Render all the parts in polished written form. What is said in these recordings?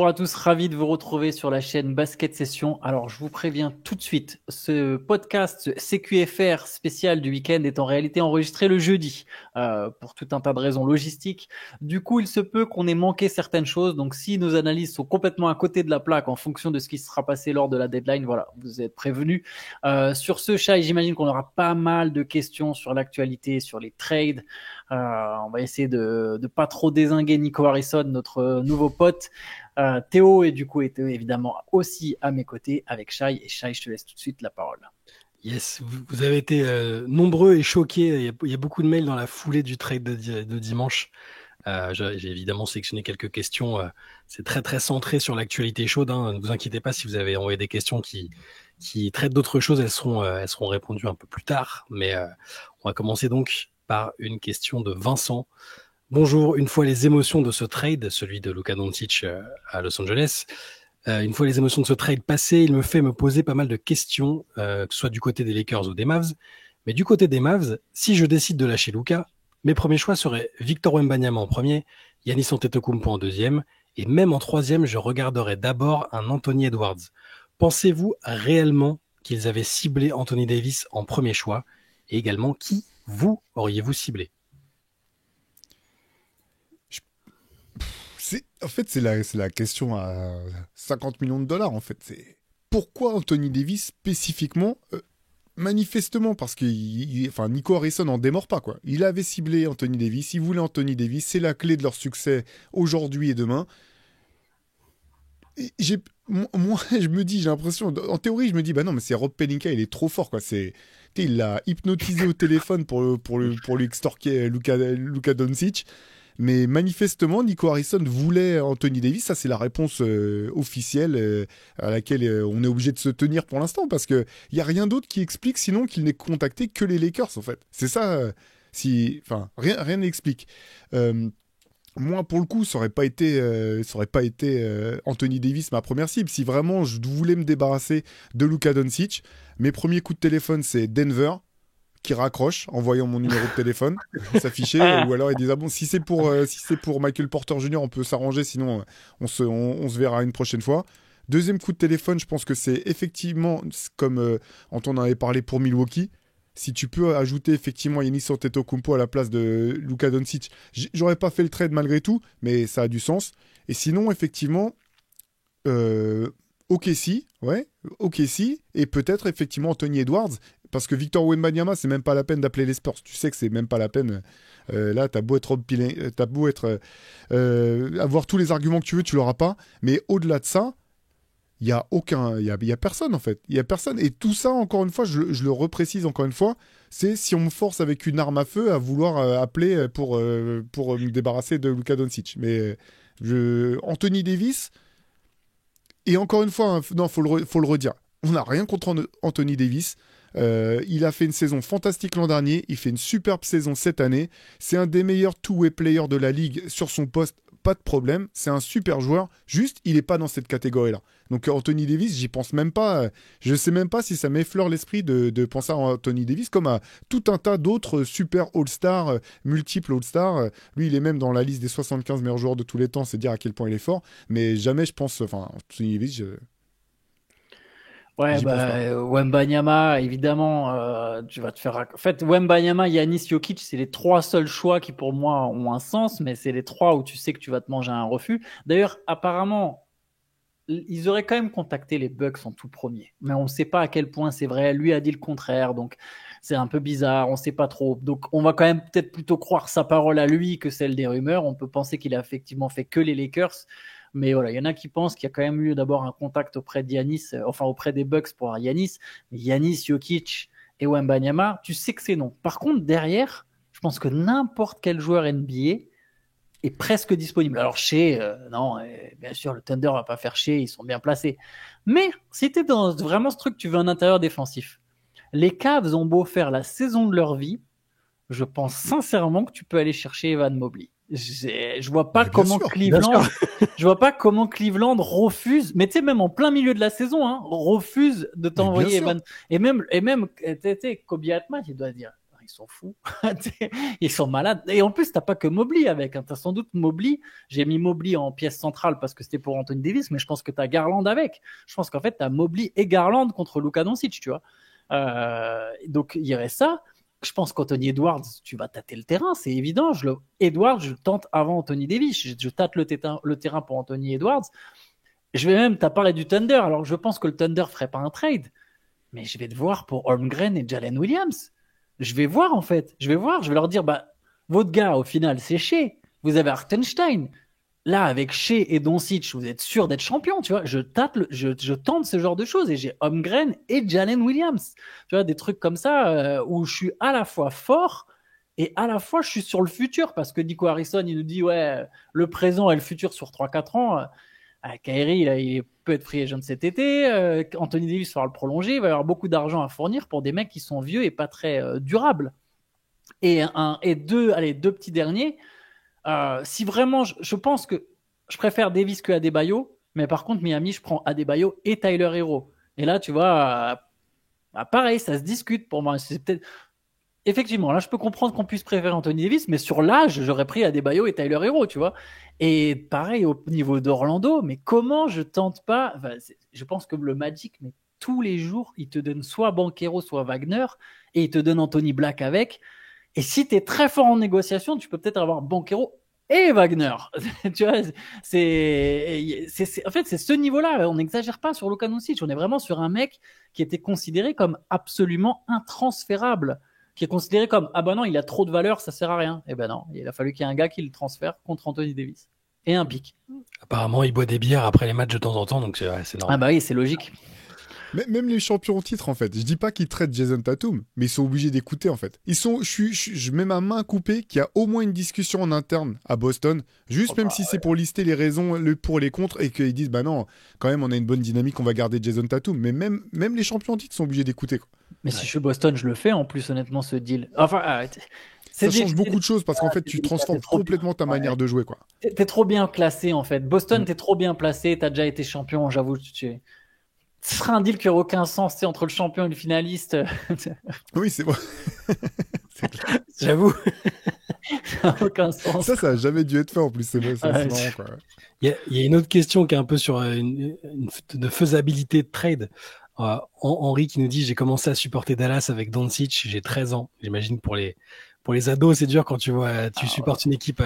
Bonjour à tous, ravi de vous retrouver sur la chaîne Basket Session. Alors, je vous préviens tout de suite, ce podcast ce CQFR spécial du week-end est en réalité enregistré le jeudi, pour tout un tas de raisons logistiques. Du coup, il se peut qu'on ait manqué certaines choses. Donc, si nos analyses sont complètement à côté de la plaque en fonction de ce qui sera passé lors de la deadline, voilà, vous êtes prévenus. Sur ce chat, j'imagine qu'on aura pas mal de questions sur l'actualité, sur les trades. On va essayer de pas trop dézinguer Nico Harrison, notre nouveau pote. Théo est évidemment aussi à mes côtés avec Shai. Et Shai, je te laisse tout de suite la parole. Yes, vous avez été nombreux et choqués. Il y a beaucoup de mails dans la foulée du trade de dimanche. J'ai évidemment sélectionné quelques questions. C'est très très centré sur l'actualité chaude. Hein. Ne vous inquiétez pas si vous avez envoyé des questions qui traitent d'autres choses. Elles seront répondues un peu plus tard. Mais on va commencer donc par une question de Vincent. Bonjour, une fois les émotions de ce trade, celui de Luka Doncic à Los Angeles, une fois les émotions de ce trade passées, il me fait me poser pas mal de questions, que ce soit du côté des Lakers ou des Mavs. Mais du côté des Mavs, si je décide de lâcher Luka, mes premiers choix seraient Victor Wembanyama en premier, Giannis Antetokounmpo en deuxième, et même en troisième, je regarderais d'abord un Anthony Edwards. Pensez-vous réellement qu'ils avaient ciblé Anthony Davis en premier choix? Et également, qui vous auriez-vous ciblé? C'est la question à 50 millions de dollars, en fait. C'est pourquoi Anthony Davis spécifiquement. Manifestement, parce que Nico Harrison en démord pas, quoi. Il avait ciblé Anthony Davis, il voulait Anthony Davis, c'est la clé de leur succès aujourd'hui et demain. Et moi, je me dis, j'ai l'impression, en théorie, je me dis, bah non, mais c'est Rob Pelinka, il est trop fort, quoi. Il l'a hypnotisé au téléphone pour lui extorquer Luka Doncic. Mais manifestement, Nico Harrison voulait Anthony Davis. Ça, c'est la réponse officielle à laquelle on est obligé de se tenir pour l'instant. Parce qu'il n'y a rien d'autre qui explique sinon qu'il n'ait contacté que les Lakers, en fait. C'est ça. Rien n'explique. Moi, pour le coup, ça aurait pas été Anthony Davis ma première cible. Si vraiment je voulais me débarrasser de Luka Doncic, mes premiers coups de téléphone, c'est Denver, qui raccroche en voyant mon numéro de téléphone s'afficher, ou alors ils disent ah bon, si c'est pour Michael Porter Jr. on peut s'arranger, sinon on se verra une prochaine fois. Deuxième coup de téléphone, je pense que c'est effectivement comme Antoine en avait parlé pour Milwaukee. Si tu peux ajouter effectivement Giannis Antetokounmpo à la place de Luka Doncic, j'aurais pas fait le trade malgré tout, mais ça a du sens. Et sinon, effectivement, OKC, et peut-être effectivement Anthony Edwards, parce que Victor Wembanyama, c'est même pas la peine d'appeler les Spurs. Tu sais que c'est même pas la peine. Là, t'as beau avoir tous les arguments que tu veux, tu l'auras pas. Mais au-delà de ça, il y a personne en fait. Il y a personne. Et tout ça, encore une fois, je le reprécise encore une fois, c'est si on me force avec une arme à feu à vouloir appeler pour me débarrasser de Luka Doncic. Mais Anthony Davis. Et encore une fois, non, faut le redire. On n'a rien contre Anthony Davis. Il a fait une saison fantastique l'an dernier. Il fait une superbe saison cette année. C'est un des meilleurs two-way players de la ligue sur son poste. Pas de problème. C'est un super joueur. Juste, il n'est pas dans cette catégorie-là. Donc Anthony Davis, j'y pense même pas. Je sais même pas si ça m'effleure l'esprit de penser à Anthony Davis comme à tout un tas d'autres super All-Stars, multiples All-Stars. Lui, il est même dans la liste des 75 meilleurs joueurs de tous les temps. C'est dire à quel point il est fort. Mais jamais je pense... Enfin, Anthony Davis... Ouais, J'y pense pas. Wembanyama, évidemment, tu vas te faire. En fait, Wembanyama, Giannis, Jokic, c'est les trois seuls choix qui pour moi ont un sens, mais c'est les trois où tu sais que tu vas te manger un refus. D'ailleurs, apparemment, ils auraient quand même contacté les Bucks en tout premier, mais on ne sait pas à quel point c'est vrai. Lui a dit le contraire, donc c'est un peu bizarre, on ne sait pas trop. Donc on va quand même peut-être plutôt croire sa parole à lui que celle des rumeurs. On peut penser qu'il a effectivement fait que les Lakers. Mais voilà, il y en a qui pensent qu'il y a quand même eu d'abord un contact auprès de Giannis, auprès des Bucks pour avoir Giannis. Mais Giannis, Jokic et Wembanyama, tu sais que c'est non. Par contre, derrière, je pense que n'importe quel joueur NBA est presque disponible. Alors non, bien sûr, le Thunder va pas faire chier, ils sont bien placés. Mais si tu es dans vraiment ce truc, tu veux un intérieur défensif. Les Cavs ont beau faire la saison de leur vie, je pense sincèrement que tu peux aller chercher Evan Mobley. Je vois pas comment Cleveland refuse, mais tu sais, même en plein milieu de la saison, refuse de t'envoyer Evan. Et même Kobe Atman, il doit dire, ils sont fous. Ils sont malades. Et en plus, t'as pas que Mobley avec. Hein. T'as sans doute Mobley. J'ai mis Mobley en pièce centrale parce que c'était pour Anthony Davis, mais je pense que t'as Garland avec. Je pense qu'en fait, t'as Mobley et Garland contre Luka Doncic, tu vois. Donc, il y aurait ça. Je pense qu'Anthony Edwards, tu vas tâter le terrain, c'est évident. Edwards, je tente avant Anthony Davis. Je tâte le terrain pour Anthony Edwards. Je vais même t'as parlé du Thunder. Alors, je pense que le Thunder ferait pas un trade, mais je vais te voir pour Holmgren et Jalen Williams. Je vais voir, en fait. Je vais leur dire, votre gars, au final, c'est Shea. Vous avez Hartenstein. Là, avec Shea et Doncic, vous êtes sûr d'être champion, tu vois. Je tente ce genre de choses et j'ai Holmgren et Jalen Williams. Tu vois, des trucs comme ça où je suis à la fois fort et à la fois je suis sur le futur parce que Nico Harrison, il nous dit, ouais, le présent et le futur sur 3-4 ans. Kyrie, il peut être free agent cet été. Anthony Davis va le prolonger. Il va y avoir beaucoup d'argent à fournir pour des mecs qui sont vieux et pas très durables. Et deux petits derniers. Si vraiment, je pense que je préfère Davis que Adebayo, mais par contre, Miami, je prends Adebayo et Tyler Hero. Et là, tu vois, pareil, ça se discute pour moi. C'est peut-être. Effectivement, là, je peux comprendre qu'on puisse préférer Anthony Davis, mais sur l'âge, j'aurais pris Adebayo et Tyler Hero, tu vois. Et pareil au niveau d'Orlando, mais comment je tente pas je pense que le Magic, mais tous les jours, il te donne soit Banchero, soit Wagner, et il te donne Anthony Black avec. Et si tu es très fort en négociation, tu peux peut-être avoir Banchero et Wagner. Tu vois, en fait, c'est ce niveau-là. On n'exagère pas sur Luka Doncic. On est vraiment sur un mec qui était considéré comme absolument intransférable, qui est considéré comme ah ben non, il a trop de valeur, ça sert à rien. Eh ben non, il a fallu qu'il y ait un gars qui le transfère contre Anthony Davis et un pic. Apparemment, il boit des bières après les matchs de temps en temps, donc c'est normal. Ah bah oui, c'est logique. Mais même les champions en titre, en fait, je dis pas qu'ils traitent Jason Tatum, mais ils sont obligés d'écouter, en fait. Je mets ma main coupée qu'il y a au moins une discussion en interne à Boston, juste même si c'est pour lister les raisons, le pour, les contre, et qu'ils disent, bah non, quand même, on a une bonne dynamique, on va garder Jason Tatum. Mais même les champions en titre sont obligés d'écouter, quoi. Mais si je suis Boston, je le fais en plus, honnêtement, ce deal. Enfin, ça change beaucoup de choses parce qu'en fait, tu transformes complètement ta manière de jouer, quoi. T'es trop bien classé, en fait. Boston, t'es trop bien placé, t'as déjà été champion, j'avoue. Ce serait un deal qui n'aurait aucun sens, tu sais, entre le champion et le finaliste. Oui, c'est vrai. C'est clair. J'avoue. Ça n'a aucun sens. Ça n'a jamais dû être fait en plus. C'est marrant, quoi. Il y a une autre question qui est un peu sur de faisabilité de trade. Henri qui nous dit: j'ai commencé à supporter Dallas avec Doncic, j'ai 13 ans. J'imagine pour les ados, c'est dur quand tu supportes une équipe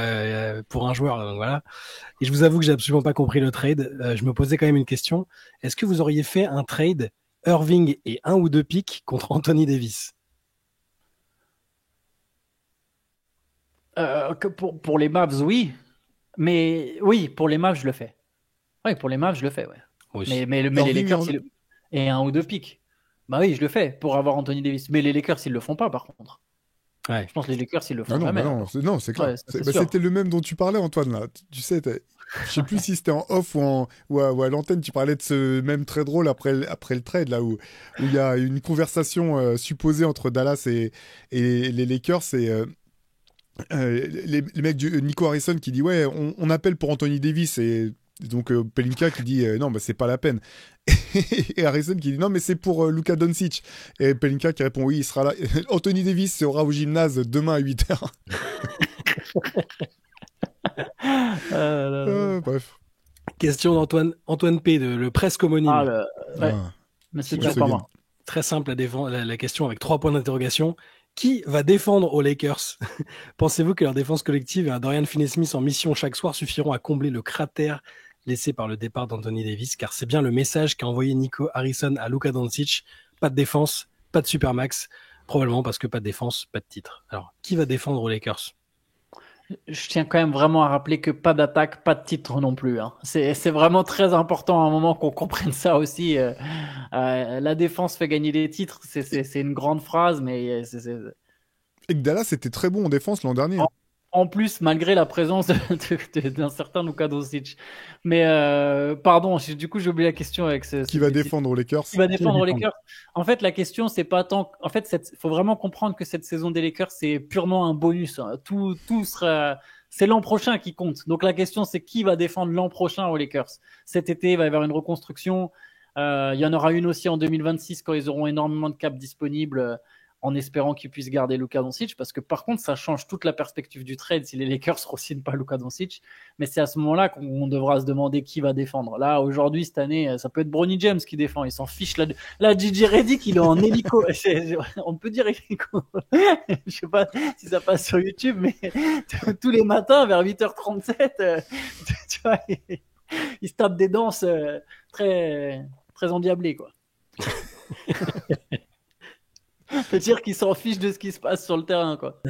pour un joueur. Donc voilà. Et je vous avoue que j'ai absolument pas compris le trade. Je me posais quand même une question. Est-ce que vous auriez fait un trade Irving et 1 ou 2 picks contre Anthony Davis? Pour les Mavs, oui. Mais oui, pour les Mavs, je le fais. Oui, pour les Mavs, je le fais, ouais. Mais les Lakers, et 1 ou 2 picks. Bah oui, je le fais pour avoir Anthony Davis. Mais les Lakers, ils le font pas, par contre. Ouais. Je pense que les Lakers, ils le font jamais. Non, c'est clair. Ouais, c'était le même dont tu parlais, Antoine, là. Tu sais, je sais plus si c'était en off ou à l'antenne, tu parlais de ce même trade drôle après le trade, là, où il y a une conversation supposée entre Dallas et les Lakers, et les mecs du Nico Harrison qui dit ouais, on appelle pour Anthony Davis, et donc Pelinka qui dit non, bah c'est pas la peine. Et Harrison qui dit non, mais c'est pour Luka Doncic. Et Pelinka qui répond oui, il sera là. Anthony Davis sera au gymnase demain à 8h. Bref. Question d'Antoine P, le presque homonyme. Monsieur Diapama. Très simple la question avec 3 points d'interrogation. Qui va défendre aux Lakers? Pensez-vous que leur défense collective et un Dorian Finney-Smith en mission chaque soir suffiront à combler le cratère laissé par le départ d'Anthony Davis? Car c'est bien le message qu'a envoyé Nico Harrison à Luka Doncic. Pas de défense, pas de supermax. Probablement parce que pas de défense, pas de titre. Alors, qui va défendre aux Lakers? Je tiens quand même vraiment à rappeler que pas d'attaque, pas de titre non plus. Hein. C'est vraiment très important à un moment qu'on comprenne ça aussi. La défense fait gagner des titres, c'est une grande phrase, mais Et que Dallas était très bon en défense l'an dernier. En plus, malgré la présence d'un certain Luka Doncic. Mais pardon, du coup j'ai oublié la question avec Qui va défendre les Lakers? Qui va défendre les Lakers? En fait, la question c'est pas tant. En fait, faut vraiment comprendre que cette saison des Lakers c'est purement un bonus. Hein. Tout sera. C'est l'an prochain qui compte. Donc la question c'est qui va défendre l'an prochain aux Lakers? Cet été il va y avoir une reconstruction. Il y en aura une aussi en 2026 quand ils auront énormément de caps disponibles. en espérant qu'ils puissent garder Luka Doncic, parce que par contre, ça change toute la perspective du trade si les Lakers ne re-signent pas Luka Doncic. Mais c'est à ce moment-là qu'on devra se demander qui va défendre. Là, aujourd'hui, cette année, ça peut être Bronny James qui défend. Il s'en fiche. Là, Gigi Reddick, il est en hélico. On peut dire hélico. Je sais pas si ça passe sur YouTube, mais tous les matins, vers 8h37, tu vois, il se tape des danses très, très endiablées, quoi. On peut dire qu'il s'en fiche de ce qui se passe sur le terrain, quoi.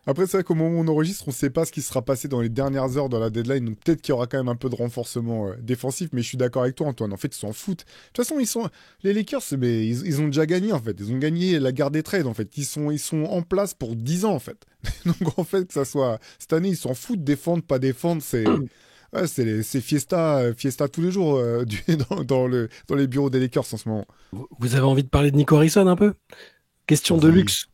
Après, c'est vrai qu'au moment où on enregistre, on ne sait pas ce qui sera passé dans les dernières heures de la deadline. Donc peut-être qu'il y aura quand même un peu de renforcement défensif. Mais je suis d'accord avec toi, Antoine. En fait, ils s'en foutent. De toute façon, les Lakers, mais ils ont déjà gagné, en fait. Ils ont gagné la guerre des trades, en fait. Ils sont en place pour 10 ans, en fait. Donc en fait, que ça soit cette année, ils s'en foutent. Défendre, pas défendre, c'est... Ouais, c'est fiesta tous les jours dans les bureaux des Lakers en ce moment. Vous avez envie de parler de Nico Harrison un peu ? Question de luxe.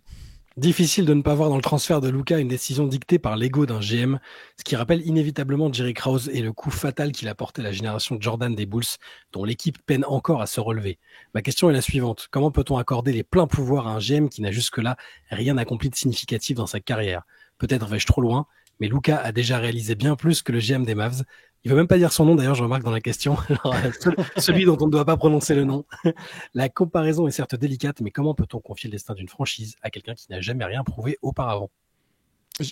Difficile de ne pas voir dans le transfert de Luka une décision dictée par l'ego d'un GM, ce qui rappelle inévitablement Jerry Krause et le coup fatal qu'il a porté à la génération Jordan des Bulls, dont l'équipe peine encore à se relever. Ma question est la suivante. Comment peut-on accorder les pleins pouvoirs à un GM qui n'a jusque-là rien accompli de significatif dans sa carrière ? Peut-être vais-je trop loin, mais Luka a déjà réalisé bien plus que le GM des Mavs. Il ne veut même pas dire son nom, d'ailleurs, je remarque dans la question. Alors, celui dont on ne doit pas prononcer le nom. La comparaison est certes délicate, mais comment peut-on confier le destin d'une franchise à quelqu'un qui n'a jamais rien prouvé auparavant ?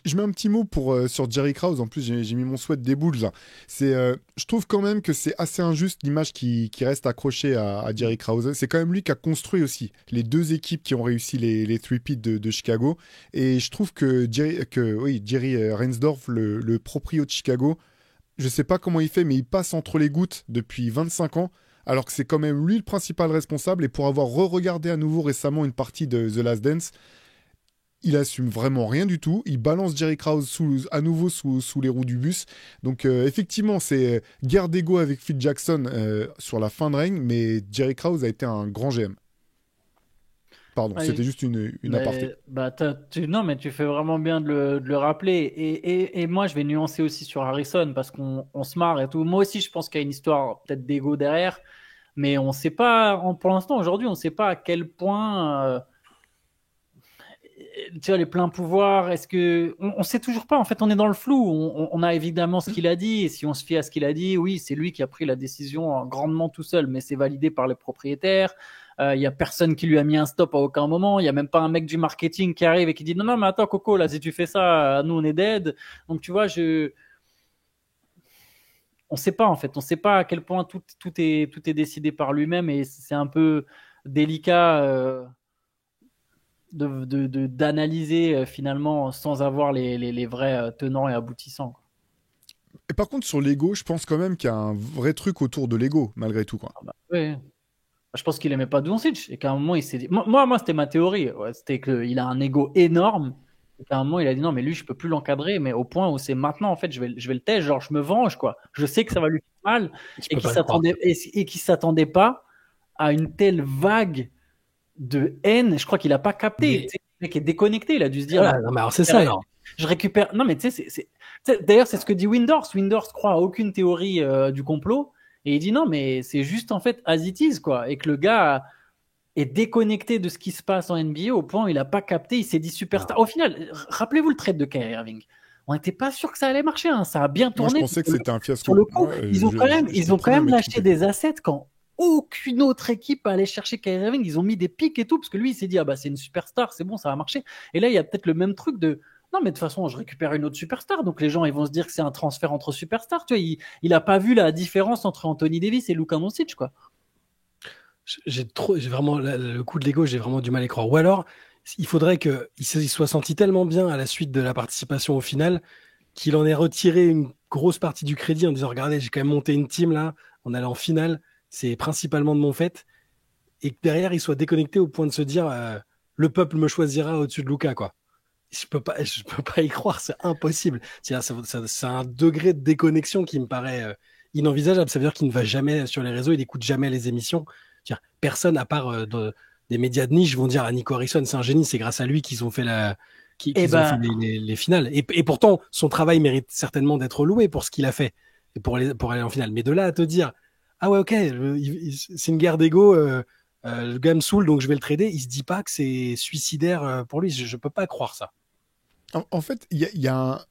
Je mets un petit mot sur Jerry Krause. En plus, j'ai mis mon sweat des Bulls. Là. Je trouve quand même que c'est assez injuste l'image qui reste accrochée à Jerry Krause. C'est quand même lui qui a construit aussi les deux équipes qui ont réussi les three-peats de Chicago. Et je trouve que Jerry Reinsdorf, le proprio de Chicago, je sais pas comment il fait, mais il passe entre les gouttes depuis 25 ans, alors que c'est quand même lui le principal responsable. Et pour avoir re-regardé à nouveau récemment une partie de The Last Dance, il assume vraiment rien du tout. Il balance Jerry Krause à nouveau sous les roues du bus. Donc effectivement, c'est guerre d'ego avec Phil Jackson sur la fin de règne, mais Jerry Krause a été un grand GM. Pardon, c'était juste une aparté. Non, mais tu fais vraiment bien de le rappeler. Et moi, je vais nuancer aussi sur Harrison parce qu'on se marre et tout. Moi aussi, je pense qu'il y a une histoire peut-être d'ego derrière, mais on ne sait pas, pour l'instant, aujourd'hui, on ne sait pas à quel point... tu vois, les pleins pouvoirs, on sait toujours pas, en fait, on est dans le flou. On a évidemment ce qu'il a dit, et si on se fie à ce qu'il a dit, oui, c'est lui qui a pris la décision grandement tout seul, mais c'est validé par les propriétaires. Il y a personne qui lui a mis un stop à aucun moment. Il y a même pas un mec du marketing qui arrive et qui dit non, mais attends, Coco, là, si tu fais ça, nous, on est dead. Donc, tu vois, on sait pas, en fait. On sait pas à quel point tout est décidé par lui-même, et c'est un peu délicat d'analyser finalement sans avoir les vrais tenants et aboutissants, quoi. Et par contre, sur l'ego, je pense quand même qu'il y a un vrai truc autour de l'ego, malgré tout, quoi. Oui. Je pense qu'il aimait pas Doncic et qu'à un moment il s'est dit, moi c'était ma théorie, c'était qu'il a un ego énorme et qu'à un moment il a dit non mais lui je peux plus l'encadrer, mais au point où c'est maintenant en fait je vais le têche, genre je me venge quoi, je sais que ça va lui faire mal et qu'il s'attendait pas à une telle vague de haine. Je crois qu'il a pas capté, le mec est déconnecté, il a dû se dire non mais alors c'est ça alors. Je récupère, non mais tu sais d'ailleurs c'est ce que dit Windhorst croit à aucune théorie du complot. Et il dit non, mais c'est juste en fait as it is, quoi. Et que le gars est déconnecté de ce qui se passe en NBA au point où il n'a pas capté, il s'est dit superstar. Au final, rappelez-vous le trade de Kyrie Irving. On n'était pas sûr que ça allait marcher, hein. Ça a bien tourné. Moi, je pensais que c'était un fiasco. Sur le coup, ils ont quand même lâché des assets quand aucune autre équipe allait chercher Kyrie Irving. Ils ont mis des pics et tout, parce que lui, il s'est dit, c'est une superstar, c'est bon, ça va marcher. Et là, il y a peut-être le même truc de non, mais de toute façon, je récupère une autre superstar. Donc les gens, ils vont se dire que c'est un transfert entre superstars. Tu vois, il a pas vu la différence entre Anthony Davis et Luka Doncic, quoi. J'ai vraiment le coup de l'ego, j'ai vraiment du mal à y croire. Ou alors, il faudrait qu'il soit senti tellement bien à la suite de la participation au final qu'il en ait retiré une grosse partie du crédit en disant regardez, j'ai quand même monté une team là, on allait en finale, c'est principalement de mon fait, et que derrière il soit déconnecté au point de se dire le peuple me choisira au-dessus de Luka, quoi. Je peux pas y croire, c'est impossible. C'est un degré de déconnexion qui me paraît inenvisageable. Ça veut dire qu'il ne va jamais sur les réseaux, il n'écoute jamais les émissions. Personne, à part des médias de niche, vont dire à Nico Harrison, c'est un génie, c'est grâce à lui qu'ils ont fait les finales. Et pourtant, son travail mérite certainement d'être loué pour ce qu'il a fait et pour aller en finale. Mais de là à te dire, ah ouais, ok, c'est une guerre d'ego. Le gars me saoule, donc je vais le trader. Il se dit pas que c'est suicidaire pour lui. Je peux pas croire ça. En fait, il y a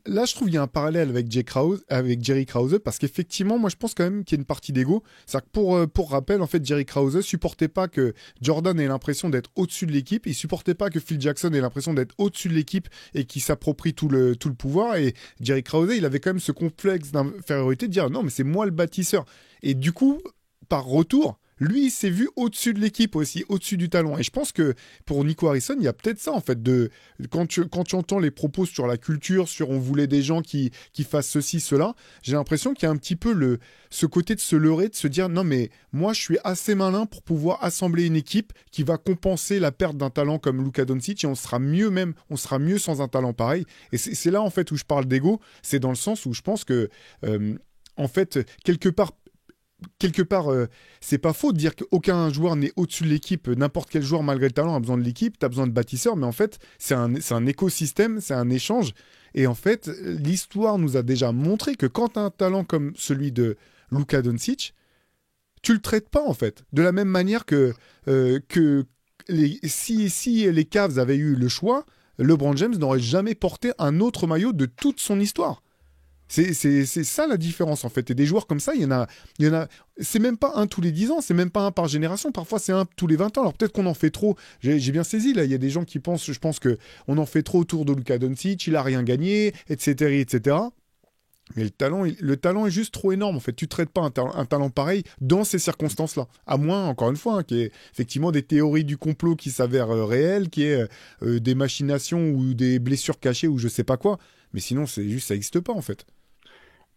là, je trouve qu'il y a un parallèle avec Jerry Krause, parce qu'effectivement, moi, je pense quand même qu'il y a une partie d'ego. C'est-à-dire que pour rappel, en fait, Jerry Krause supportait pas que Jordan ait l'impression d'être au-dessus de l'équipe. Il supportait pas que Phil Jackson ait l'impression d'être au-dessus de l'équipe et qu'il s'approprie tout le pouvoir. Et Jerry Krause, il avait quand même ce complexe d'infériorité de dire non, mais c'est moi le bâtisseur. Et du coup, par retour, lui, il s'est vu au-dessus de l'équipe aussi, au-dessus du talent. Et je pense que pour Nico Harrison, il y a peut-être ça, en fait, quand tu entends les propos sur la culture, sur on voulait des gens qui fassent ceci, cela, j'ai l'impression qu'il y a un petit peu ce côté de se leurrer, de se dire, non, mais moi, je suis assez malin pour pouvoir assembler une équipe qui va compenser la perte d'un talent comme Luka Doncic, et on sera mieux sans un talent pareil. Et c'est là, en fait, où je parle d'ego, c'est dans le sens où je pense que, en fait, quelque part, c'est pas faux de dire qu'aucun joueur n'est au-dessus de l'équipe. N'importe quel joueur, malgré le talent, a besoin de l'équipe. Tu as besoin de bâtisseurs, mais en fait, c'est un écosystème, c'est un échange. Et en fait, l'histoire nous a déjà montré que quand tu as un talent comme celui de Luka Doncic, tu le traites pas, en fait. De la même manière que si les Cavs avaient eu le choix, LeBron James n'aurait jamais porté un autre maillot de toute son histoire. C'est ça la différence, en fait. Et des joueurs comme ça, il y en a, c'est même pas un tous les 10 ans, c'est même pas un par génération, parfois c'est un tous les 20 ans. Alors peut-être qu'on en fait trop, j'ai bien saisi, là, il y a des gens qui pensent, je pense qu'on en fait trop autour de Luka Doncic, il a rien gagné, etc., etc. Mais le talent est juste trop énorme, en fait. Tu traites pas un talent pareil dans ces circonstances-là. À moins, encore une fois, qu'il y ait effectivement des théories du complot qui s'avèrent réelles, qu'il y ait des machinations ou des blessures cachées ou je sais pas quoi. Mais sinon, c'est juste, ça n'existe pas, en fait.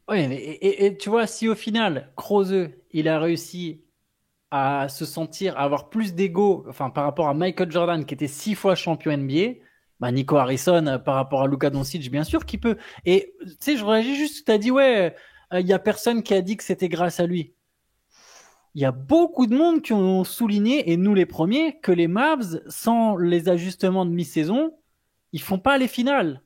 Ouais, et tu vois, si au final, Krause, il a réussi à se sentir, à avoir plus d'ego, enfin, par rapport à Michael Jordan, qui était 6 fois champion NBA, bah, Nico Harrison, par rapport à Luka Doncic, bien sûr qu'il peut. Et, tu sais, je réagis juste, tu as dit, ouais, il y a personne qui a dit que c'était grâce à lui. Il y a beaucoup de monde qui ont souligné, et nous les premiers, que les Mavs, sans les ajustements de mi-saison, ils font pas les finales.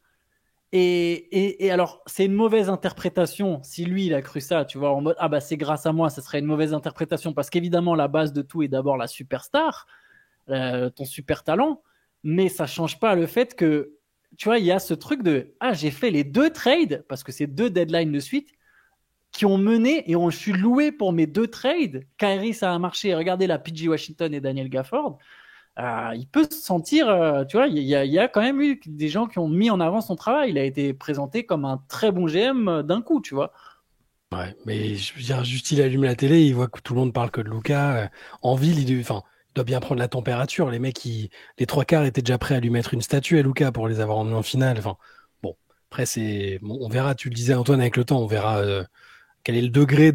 Et alors, c'est une mauvaise interprétation. Si lui, il a cru ça, tu vois, en mode, ah bah c'est grâce à moi, ça serait une mauvaise interprétation. Parce qu'évidemment, la base de tout est d'abord la superstar, ton super talent. Mais ça change pas le fait que, tu vois, il y a ce truc de, ah, j'ai fait les 2 trades, parce que c'est 2 deadlines de suite, qui ont mené, et je suis loué pour mes 2 trades. Kyrie, ça a marché. Regardez la PG Washington et Daniel Gafford. Il peut se sentir, tu vois, il y a quand même eu des gens qui ont mis en avant son travail. Il a été présenté comme un très bon GM d'un coup, tu vois. Ouais, mais je veux dire, juste il allume la télé, il voit que tout le monde parle que de Luka. En ville, il doit bien prendre la température. Les mecs, les 3 quarts étaient déjà prêts à lui mettre une statue à Luka pour les avoir emmenés en finale. Enfin, bon, après, bon, on verra, tu le disais Antoine, avec le temps, on verra quel est le degré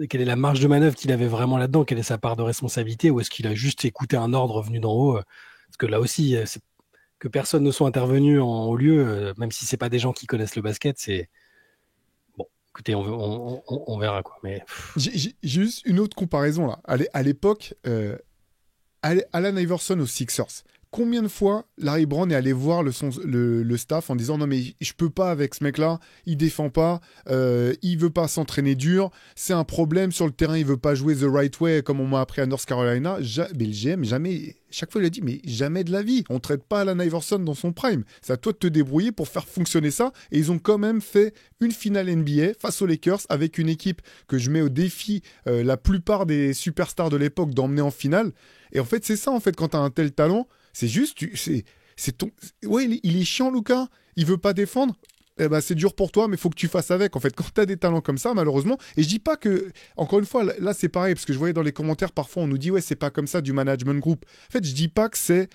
quelle est la marge de manœuvre qu'il avait vraiment là-dedans, quelle est sa part de responsabilité, ou est-ce qu'il a juste écouté un ordre venu d'en haut. Parce que là aussi, que personne ne soit intervenu en haut lieu, même si c'est pas des gens qui connaissent le basket, c'est bon. Écoutez, on verra quoi. Mais J'ai juste une autre comparaison là. À l'époque, Allen Iverson aux Sixers. Combien de fois Larry Brown est allé voir le staff en disant non mais je peux pas avec ce mec-là, il défend pas, il veut pas s'entraîner dur, c'est un problème sur le terrain, il veut pas jouer the right way comme on m'a appris à North Carolina. Mais le GM jamais, chaque fois il a dit mais jamais de la vie, on traite pas Allen Iverson dans son prime, c'est à toi de te débrouiller pour faire fonctionner ça. Et ils ont quand même fait une finale NBA face aux Lakers avec une équipe que je mets au défi la plupart des superstars de l'époque d'emmener en finale. Et en fait c'est ça en fait quand t'as un tel talent. C'est juste, ouais, il est chiant, Luka. Il veut pas défendre. Eh ben, c'est dur pour toi, mais faut que tu fasses avec. En fait, quand tu as des talents comme ça, malheureusement. Et je dis pas que, encore une fois, là, c'est pareil, parce que je voyais dans les commentaires, parfois, on nous dit, ouais, c'est pas comme ça du management group. En fait, je dis pas que c'est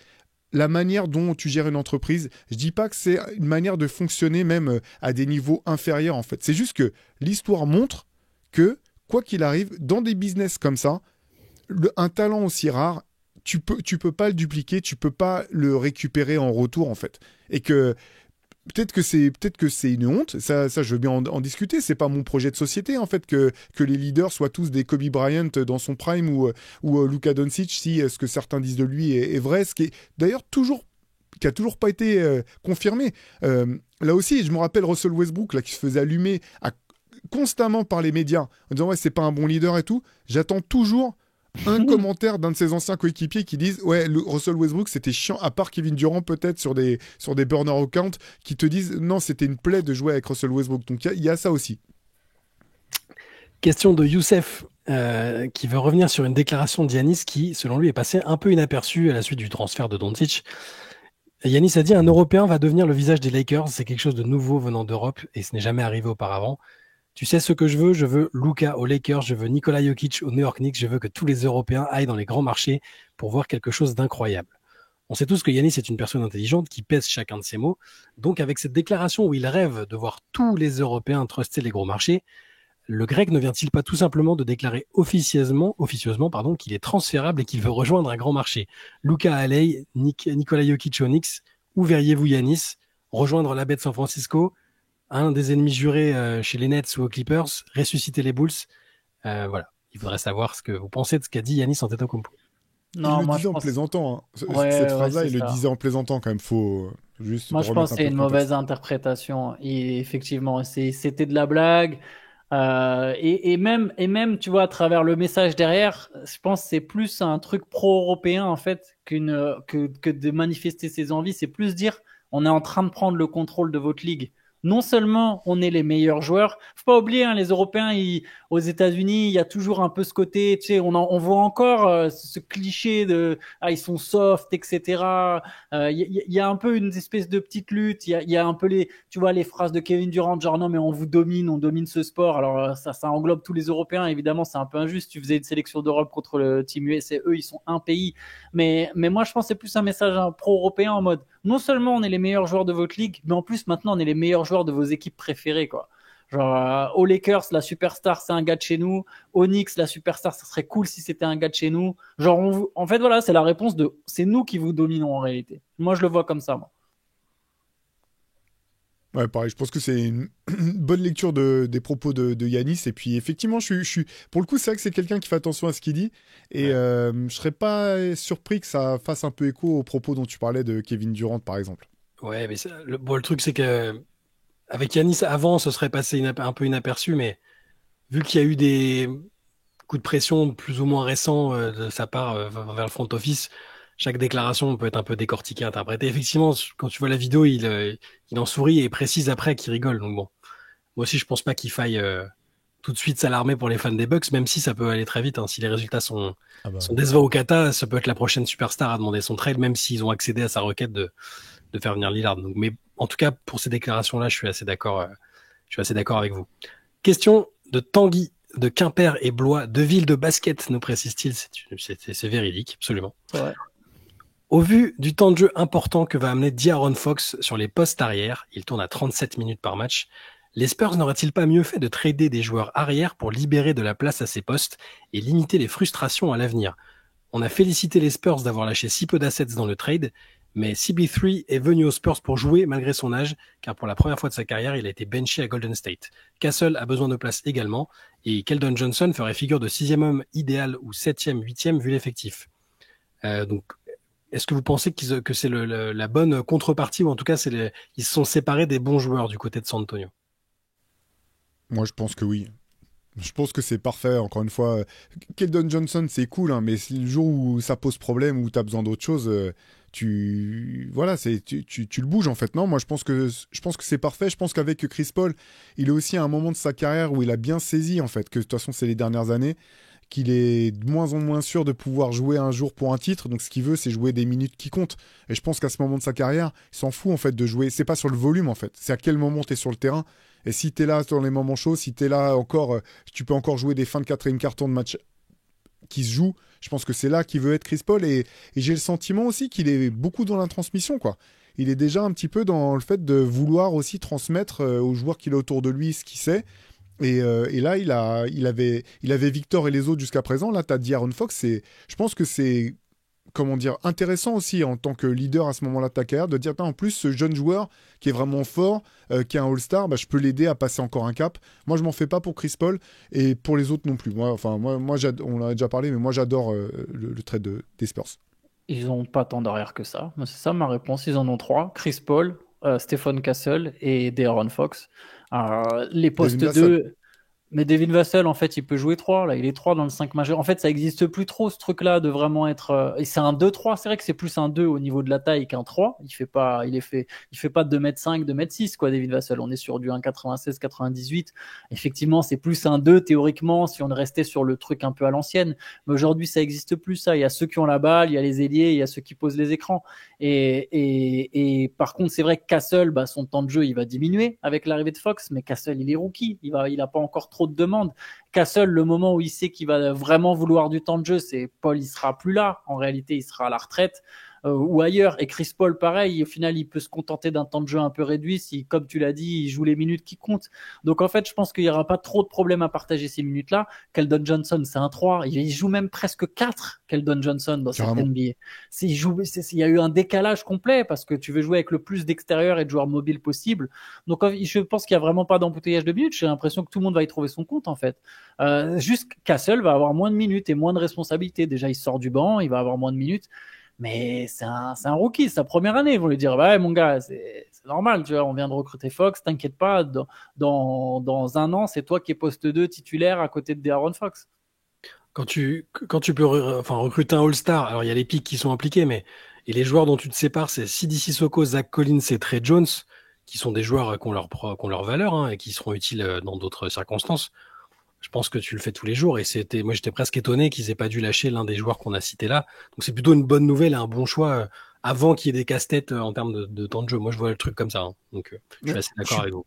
la manière dont tu gères une entreprise. Je dis pas que c'est une manière de fonctionner même à des niveaux inférieurs, en fait. C'est juste que l'histoire montre que, quoi qu'il arrive, dans des business comme ça, un talent aussi rare, tu peux pas le dupliquer, tu peux pas le récupérer en retour en fait. Et que peut-être que c'est une honte, ça je veux bien en discuter, c'est pas mon projet de société en fait que les leaders soient tous des Kobe Bryant dans son prime ou Luka Doncic si ce que certains disent de lui est vrai, ce qui est d'ailleurs qui a toujours pas été confirmé. Là aussi, je me rappelle Russell Westbrook là qui se faisait allumer constamment par les médias en disant ouais, c'est pas un bon leader et tout. J'attends toujours un commentaire d'un de ses anciens coéquipiers qui disent ouais, Russell Westbrook c'était chiant, à part Kevin Durant peut-être sur des burner accounts qui te disent non, c'était une plaie de jouer avec Russell Westbrook. Donc il y a ça aussi. Question de Youssef qui veut revenir sur une déclaration de Giannis qui, selon lui, est passée un peu inaperçue à la suite du transfert de Doncic. Giannis a dit un Européen va devenir le visage des Lakers. C'est quelque chose de nouveau venant d'Europe et ce n'est jamais arrivé auparavant. Tu sais ce que je veux Luka aux Lakers, je veux Nikola Jokic aux New York Knicks, je veux que tous les Européens aillent dans les grands marchés pour voir quelque chose d'incroyable. On sait tous que Giannis est une personne intelligente qui pèse chacun de ses mots. Donc avec cette déclaration où il rêve de voir tous les Européens truster les gros marchés, le Grec ne vient-il pas tout simplement de déclarer officieusement qu'il est transférable et qu'il veut rejoindre un grand marché? Luka à LA, Nikola Jokic aux Knicks, où verriez-vous Giannis? Rejoindre la baie de San Francisco, un des ennemis jurés chez les Nets ou aux Clippers, ressusciter les Bulls. Voilà, il faudrait savoir ce que vous pensez de ce qu'a dit Giannis Antetokounmpo. Non, Il le moi disait je en pense. plaisantant. Ouais, Cette ouais, phrase-là, c'est il le ça. disait en plaisantant quand même. Faut juste Moi, je remettre pense un que c'est peu de une contexte. mauvaise interprétation. Et effectivement, c'était de la blague. Et même, tu vois, à travers le message derrière, je pense que c'est plus un truc pro-européen, en fait, que de manifester ses envies. C'est plus dire, on est en train de prendre le contrôle de votre ligue. Non seulement on est les meilleurs joueurs, faut pas oublier, hein, les Européens, aux États-Unis, il y a toujours un peu ce côté, tu sais, on voit encore ce cliché de, ah, ils sont soft, etc. Il y a un peu une espèce de petite lutte. Il y a un peu tu vois, les phrases de Kevin Durant, genre non, mais on vous domine, on domine ce sport. Alors ça englobe tous les Européens. Évidemment, c'est un peu injuste. Tu faisais une sélection d'Europe contre le Team USA, eux, ils sont un pays. Mais moi, je pense que c'est plus un message pro-européen en mode, non seulement on est les meilleurs joueurs de votre ligue, mais en plus maintenant on est les meilleurs joueurs de vos équipes préférées, quoi. Genre, aux Lakers, la superstar, c'est un gars de chez nous. Aux Knicks, la superstar, ça serait cool si c'était un gars de chez nous. Genre, en fait, voilà, c'est la réponse de, c'est nous qui vous dominons en réalité. Moi, je le vois comme ça, moi. Ouais, pareil, je pense que c'est une bonne lecture des propos de Yanis. Et puis, effectivement, pour le coup, c'est vrai que c'est quelqu'un qui fait attention à ce qu'il dit. Et Ouais. je serais pas surpris que ça fasse un peu écho aux propos dont tu parlais de Kevin Durant, par exemple. Ouais, mais le truc, c'est que avec Yanis, avant, ce serait passé un peu inaperçu, mais vu qu'il y a eu des coups de pression plus ou moins récents de sa part vers le front office, chaque déclaration peut être un peu décortiquée, interprétée. Effectivement, quand tu vois la vidéo, il en sourit et précise après qu'il rigole. Donc bon, moi aussi, je pense pas qu'il faille tout de suite s'alarmer pour les fans des Bucks, même si ça peut aller très vite. Hein. Si les résultats Ah bah. sont décevants au Kata, ça peut être la prochaine superstar à demander son trade, même s'ils ont accédé à sa requête de faire venir Lillard. Donc, mais en tout cas, pour ces déclarations-là, je suis assez d'accord. Je suis assez d'accord avec vous. Question de Tanguy de Quimper et Blois, deux villes de basket, nous précise-t-il. C'est véridique, absolument. C'est vrai. Au vu du temps de jeu important que va amener De'Aaron Fox sur les postes arrière, il tourne à 37 minutes par match, les Spurs n'auraient-ils pas mieux fait de trader des joueurs arrière pour libérer de la place à ces postes et limiter les frustrations à l'avenir? On a félicité les Spurs d'avoir lâché si peu d'assets dans le trade, mais CB3 est venu aux Spurs pour jouer malgré son âge, car pour la première fois de sa carrière, il a été benché à Golden State. Castle a besoin de place également, et Keldon Johnson ferait figure de 6e homme idéal ou 7e, 8e vu l'effectif. Donc, est-ce que vous pensez que c'est la bonne contrepartie, ou en tout cas, ils se sont séparés des bons joueurs du côté de San Antonio? Moi, je pense que oui. Je pense que c'est parfait, encore une fois. Keldon Johnson, c'est cool, hein, mais le jour où ça pose problème, où tu as besoin d'autre chose, voilà, tu le bouges en fait. Non, moi je pense que c'est parfait. Je pense qu'avec Chris Paul, il est aussi à un moment de sa carrière où il a bien saisi en fait que de toute façon c'est les dernières années qu'il est de moins en moins sûr de pouvoir jouer un jour pour un titre. Donc ce qu'il veut, c'est jouer des minutes qui comptent. Et je pense qu'à ce moment de sa carrière, il s'en fout en fait de jouer. C'est pas sur le volume en fait. C'est à quel moment tu es sur le terrain. Et si tu es là dans les moments chauds, si tu es là encore, tu peux encore jouer des fins de quatrième carton de match qui se jouent. Je pense que c'est là qu'il veut être Chris Paul. Et j'ai le sentiment aussi qu'il est beaucoup dans la transmission, quoi. Il est déjà un petit peu dans le fait de vouloir aussi transmettre aux joueurs qu'il a autour de lui ce qu'il sait. Et là, il avait Victor et les autres jusqu'à présent. Là, tu as De'Aaron Fox. Je pense que c'est, comment dire, intéressant aussi en tant que leader à ce moment-là de ta carrière de dire, en plus, ce jeune joueur qui est vraiment fort, qui est un All-Star, bah, je peux l'aider à passer encore un cap. Moi, je m'en fais pas pour Chris Paul et pour les autres non plus. Moi, on en a déjà parlé, mais moi, j'adore le trade des Spurs. Ils ont pas tant d'arrière que ça. C'est ça ma réponse. Ils en ont trois. Chris Paul, Stephen Castle et De'Aaron Fox. Les Devin postes Vassell. 2. Mais Devin Vassell, en fait, il peut jouer 3. Là, il est 3 dans le 5 majeur. En fait, ça existe plus trop, ce truc-là, de vraiment être. Et c'est un 2-3. C'est vrai que c'est plus un 2 au niveau de la taille qu'un 3. Il fait pas de 2m5, 2m6, quoi, Devin Vassell. On est sur du 1,96, 98. Effectivement, c'est plus un 2, théoriquement, si on restait sur le truc un peu à l'ancienne. Mais aujourd'hui, ça existe plus, ça. Il y a ceux qui ont la balle, il y a les ailiers, il y a ceux qui posent les écrans. Et par contre, c'est vrai que Castle, bah, son temps de jeu, il va diminuer avec l'arrivée de Fox. Mais Castle, il est rookie. Il a pas encore trop de demandes. Castle, le moment où il sait qu'il va vraiment vouloir du temps de jeu, c'est Paul, il sera plus là. En réalité, il sera à la retraite ou ailleurs. Et Chris Paul, pareil, au final, il peut se contenter d'un temps de jeu un peu réduit si, comme tu l'as dit, il joue les minutes qui comptent. Donc en fait, je pense qu'il n'y aura pas trop de problèmes à partager ces minutes-là. Keldon Johnson, c'est un 3. Il joue même presque 4, Keldon Johnson, dans cette Carrément. NBA. Il y a eu un décalage complet parce que tu veux jouer avec le plus d'extérieur et de joueurs mobiles possible. Donc je pense qu'il n'y a vraiment pas d'embouteillage de minutes. J'ai l'impression que tout le monde va y trouver son compte, en fait. Juste Castle va avoir moins de minutes et moins de responsabilités. Déjà, il sort du banc, il va avoir moins de minutes. Mais c'est un rookie, c'est sa première année. Ils vont lui dire, ouais, mon gars, c'est normal, tu vois, on vient de recruter Fox, t'inquiète pas, dans un an, c'est toi qui es poste 2 titulaire à côté de De'Aaron Fox. Quand tu peux recruter un All-Star, alors il y a les pics qui sont impliqués, mais et les joueurs dont tu te sépares, c'est Sidi Sissoko, Zach Collins et Trey Jones, qui sont des joueurs qui ont leur valeur, hein, et qui seront utiles dans d'autres circonstances. Je pense que tu le fais tous les jours, et moi j'étais presque étonné qu'ils aient pas dû lâcher l'un des joueurs qu'on a cité là. Donc c'est plutôt une bonne nouvelle et un bon choix avant qu'il y ait des casse-têtes en termes de temps de jeu. Moi je vois le truc comme ça, hein. Donc je suis Ouais, assez je d'accord suis avec vous.